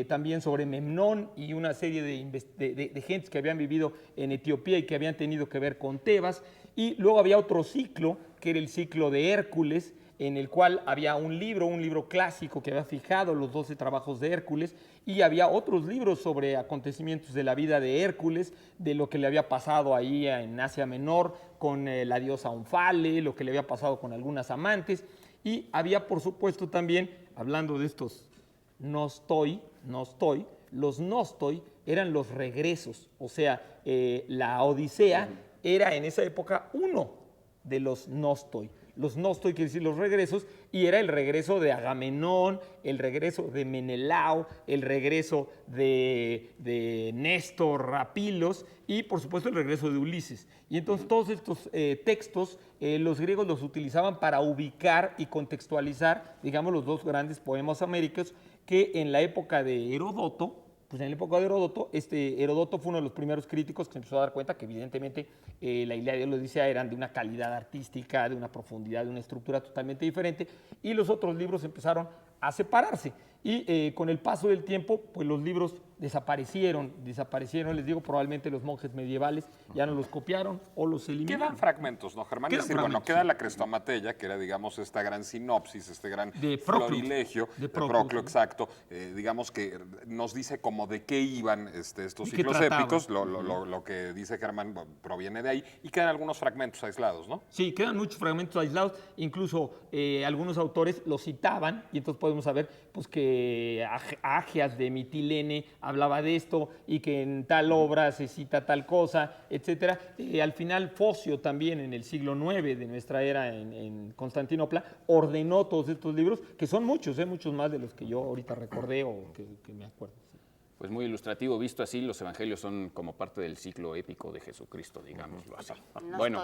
también sobre Memnón y una serie de gentes que habían vivido en Etiopía y que habían tenido que ver con Tebas. Y luego había otro ciclo, que era el ciclo de Hércules, en el cual había un libro clásico que había fijado los 12 trabajos de Hércules, y había otros libros sobre acontecimientos de la vida de Hércules, de lo que le había pasado ahí en Asia Menor con la diosa Omphale, lo que le había pasado con algunas amantes, y había, por supuesto, también, hablando de estos nostoi, los nostoi eran los regresos, o sea, la Odisea era en esa época uno de los nostoi. Los nostoi quiere decir los regresos, y era el regreso de Agamenón, el regreso de Menelao, el regreso de Néstor a Pilos y, por supuesto, el regreso de Ulises. Y entonces todos estos textos los griegos los utilizaban para ubicar y contextualizar, digamos, los dos grandes poemas homéricos que en la época de Heródoto, pues en la época de Heródoto, Heródoto fue uno de los primeros críticos que se empezó a dar cuenta que evidentemente la Ilíada y la Odisea eran de una calidad artística, de una profundidad, de una estructura totalmente diferente, y los otros libros empezaron a separarse. Y con el paso del tiempo, pues los libros desaparecieron, les digo, probablemente los monjes medievales ya no los copiaron o los eliminaron. Quedan fragmentos, ¿no, Germán? Quedan Es decir, bueno, fragmentos, queda sí. la Crestomatella, que era, digamos, esta gran sinopsis, este gran De Proclo. florilegio De Proclo, Proclo, exacto, digamos que nos dice como de qué iban estos ¿Y qué ciclos trataban? épicos, lo que dice Germán proviene de ahí, y quedan algunos fragmentos aislados, ¿no? Sí, quedan muchos fragmentos aislados, incluso algunos autores los citaban, y entonces podemos saber pues, que Agias de Mitilene hablaba de esto, y que en tal obra se cita tal cosa, etcétera. Al final Focio también, en el siglo IX de nuestra era en Constantinopla, ordenó todos estos libros, que son muchos, muchos más de los que yo ahorita recordé o que me acuerdo. Pues muy ilustrativo, visto así, los evangelios son como parte del ciclo épico de Jesucristo, digámoslo así. No Bueno,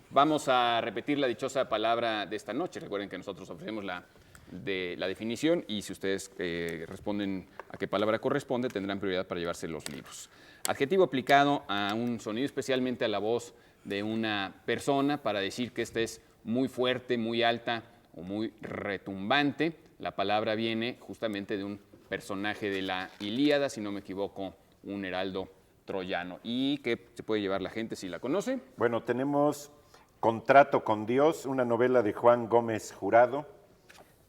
vamos a repetir la dichosa palabra de esta noche. Recuerden que nosotros ofrecemos la definición, y si ustedes responden a qué palabra corresponde, tendrán prioridad para llevarse los libros. Adjetivo aplicado a un sonido, especialmente a la voz de una persona, para decir que esta es muy fuerte, muy alta o muy retumbante. La palabra viene justamente de un personaje de la Ilíada, si no me equivoco, un heraldo troyano. ¿Y qué se puede llevar la gente si la conoce? Bueno, tenemos Contrato con Dios, una novela de Juan Gómez Jurado,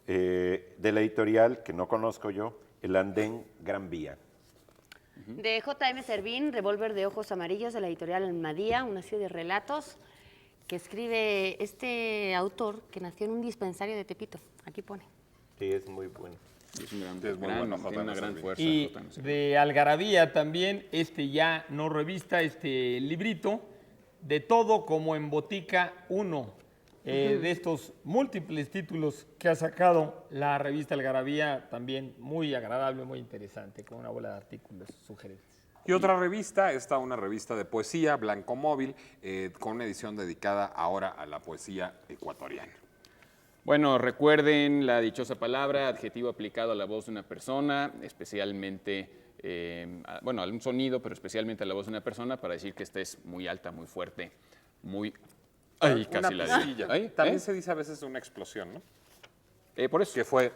de la editorial que no conozco yo, El Andén Gran Vía. De J.M. Servín, Revólver de ojos amarillos, de la editorial Almadía, una serie de relatos que escribe este autor que nació en un dispensario de Tepito. Aquí pone. Sí, es muy bueno. Es un gran, Sí, es muy bueno, tiene una J.M. gran Servín. fuerza. Y J.M. Servín. de Algarabía también, ya no revista, librito, De todo como en botica 1, de estos múltiples títulos que ha sacado la revista Algarabía, también muy agradable, muy interesante, con una bola de artículos sugerentes. Y otra revista, una revista de poesía, Blanco Móvil, con una edición dedicada ahora a la poesía ecuatoriana. Bueno, recuerden la dichosa palabra, adjetivo aplicado a la voz de una persona, especialmente, bueno, a un sonido, pero especialmente a la voz de una persona, para decir que esta es muy alta, muy fuerte, muy... Ay, casi la Una di. pastilla. Ay, También se dice a veces una explosión, ¿no? Por eso. Que fue...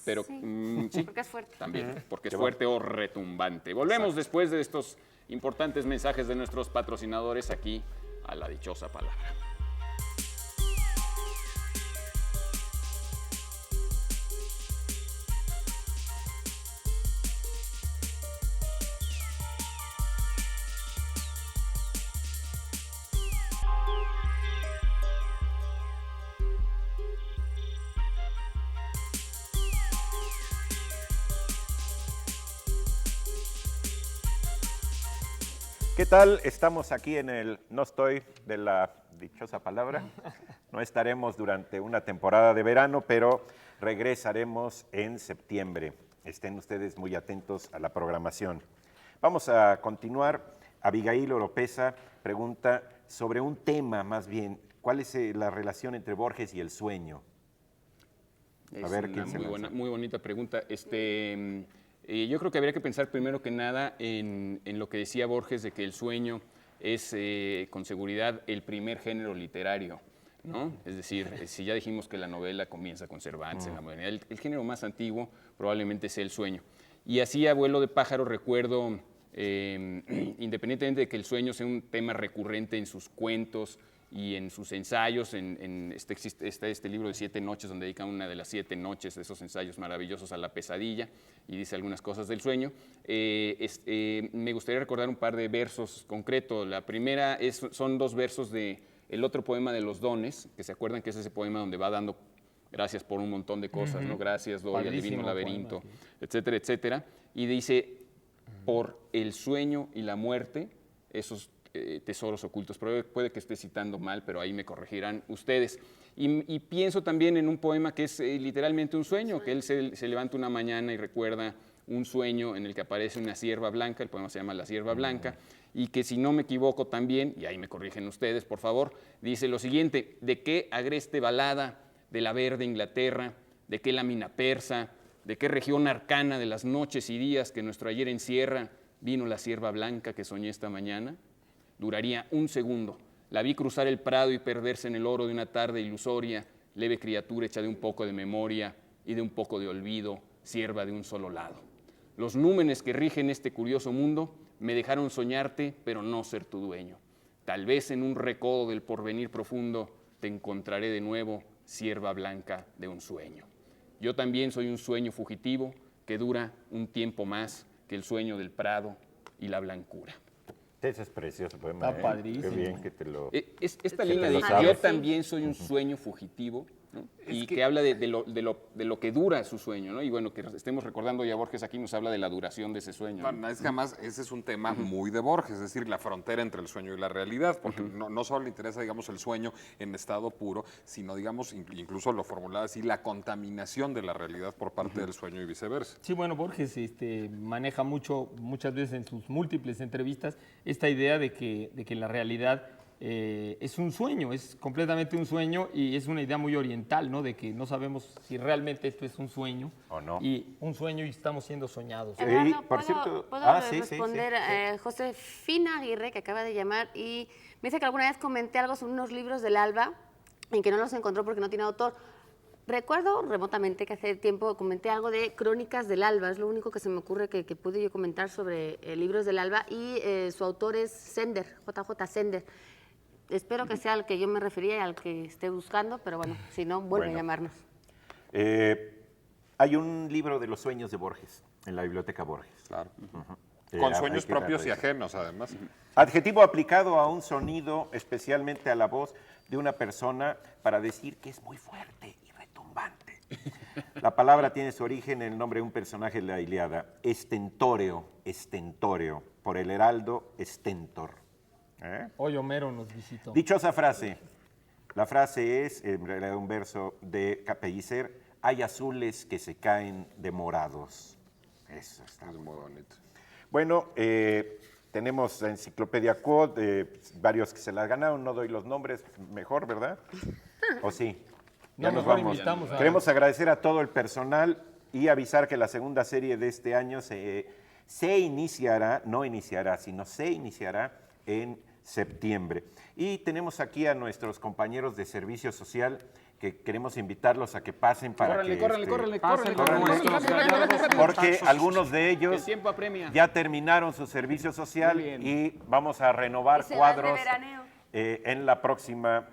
Pero Sí. sí, Porque es fuerte. también, porque es fuerte o retumbante. Volvemos después de estos importantes mensajes de nuestros patrocinadores aquí a la dichosa palabra. ¿Qué tal? Estamos aquí en el No Estoy de la dichosa palabra. No estaremos durante una temporada de verano, pero regresaremos en septiembre. Estén ustedes muy atentos a la programación. Vamos a continuar. Abigail Oropesa pregunta sobre un tema más bien. ¿Cuál es la relación entre Borges y el sueño? Es ver, una ¿quién se lanza? muy bonita pregunta. Yo creo que habría que pensar primero que nada en lo que decía Borges de que el sueño es con seguridad el primer género literario, ¿no? Es decir, si ya dijimos que la novela comienza con Cervantes, en la modernidad, el género más antiguo probablemente sea el sueño. Y así a vuelo de pájaro recuerdo, independientemente de que el sueño sea un tema recurrente en sus cuentos y en sus ensayos, está este libro de 7 noches, donde dedica una de las 7 noches de esos ensayos maravillosos a la pesadilla y dice algunas cosas del sueño. Me gustaría recordar un par de versos concretos. La primera son 2 versos de el otro poema de Los Dones, que se acuerdan que es ese poema donde va dando gracias por un montón de cosas, ¿no? Gracias, doy al divino Padrísimo laberinto, poema. etcétera, etcétera. Y dice, por el sueño y la muerte, esos tesoros ocultos. Puede que esté citando mal, pero ahí me corregirán ustedes. Y pienso también en un poema que es literalmente un sueño, que él se levanta una mañana y recuerda un sueño en el que aparece una cierva blanca, el poema se llama La cierva blanca, y que si no me equivoco también, y ahí me corrigen ustedes, por favor, dice lo siguiente: ¿de qué agreste balada de la verde Inglaterra, de qué lámina persa, de qué región arcana de las noches y días que nuestro ayer encierra, vino la cierva blanca que soñé esta mañana? Duraría un segundo. La vi cruzar el prado y perderse en el oro de una tarde ilusoria, leve criatura hecha de un poco de memoria y de un poco de olvido, sierva de un solo lado. Los númenes que rigen este curioso mundo me dejaron soñarte, pero no ser tu dueño. Tal vez en un recodo del porvenir profundo te encontraré de nuevo, sierva blanca de un sueño. Yo también soy un sueño fugitivo que dura un tiempo más que el sueño del prado y la blancura. Ese es precioso poema. Está padrísimo. Qué bien que te lo... Esta línea de sabes. yo también soy un sueño fugitivo, ¿no? Y que habla de lo que dura su sueño, ¿no? Y bueno, que estemos recordando ya Borges aquí nos habla de la duración de ese sueño, ¿no? No, es que además ese es un tema muy de Borges, es decir, la frontera entre el sueño y la realidad, porque no solo le interesa, digamos, el sueño en estado puro, sino, digamos, incluso lo formulaba así, la contaminación de la realidad por parte del sueño y viceversa. Sí, bueno, Borges maneja muchas veces en sus múltiples entrevistas esta idea de que la realidad es un sueño, es completamente un sueño, y es una idea muy oriental, ¿no? De que no sabemos si realmente esto es un sueño O no. y un sueño y estamos siendo soñados. Eduardo, por ¿puedo, cierto- puedo sí, sí, responder sí. a Josefina Aguirre, que acaba de llamar, y me dice que alguna vez comenté algo sobre unos libros del Alba en que no los encontró porque no tiene autor. Recuerdo remotamente que hace tiempo comenté algo de Crónicas del Alba, es lo único que se me ocurre que pude yo comentar sobre libros del Alba, y su autor es Sender, JJ Sender. Espero que sea al que yo me refería y al que esté buscando, pero bueno, si no, vuelve Bueno. a llamarnos. Hay un libro de los sueños de Borges en la biblioteca Borges. Claro. Hay Con sueños que propios y revisar. ajenos, además. Adjetivo aplicado a un sonido, especialmente a la voz de una persona, para decir que es muy fuerte y retumbante. La palabra tiene su origen en el nombre de un personaje de la Ilíada, Estentóreo, por el heraldo Estentor. Hoy Homero nos visitó. Dichosa frase, La frase es, en realidad, un verso de Pellicer: hay azules que se caen de morados. Eso está. Es muy bonito. Bueno, tenemos la enciclopedia Code, varios que se la ganaron, no doy los nombres, mejor, ¿verdad? ¿O sí? No, mejor invitamos a... Queremos agradecer a todo el personal y avisar que la segunda serie de este año se iniciará, no iniciará, sino se iniciará en septiembre. Y tenemos aquí a nuestros compañeros de servicio social que queremos invitarlos a que pasen para Córranle, que... córranle. Porque algunos de ellos El tiempo apremia. ya terminaron su servicio social Muy bien. y vamos a renovar Y se van de cuadros veraneo. en la próxima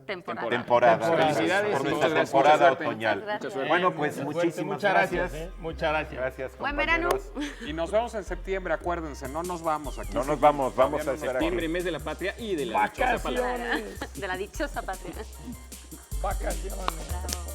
Temporada. temporada. Felicidades Por y nuestra muchas gracias. temporada Mucha suerte. otoñal. Muchas gracias. Bueno, pues Suerte, muchísimas muchas gracias. gracias. Muchas gracias. Gracias, Buen verano. compañeros. Y nos vemos en septiembre, acuérdense, no nos vamos aquí. No nos vamos, vamos Todavía a estar Septiembre, aquí. mes de la patria y de la dichosa palabra. Vacaciones. De la dichosa patria. Vacaciones. Bravo.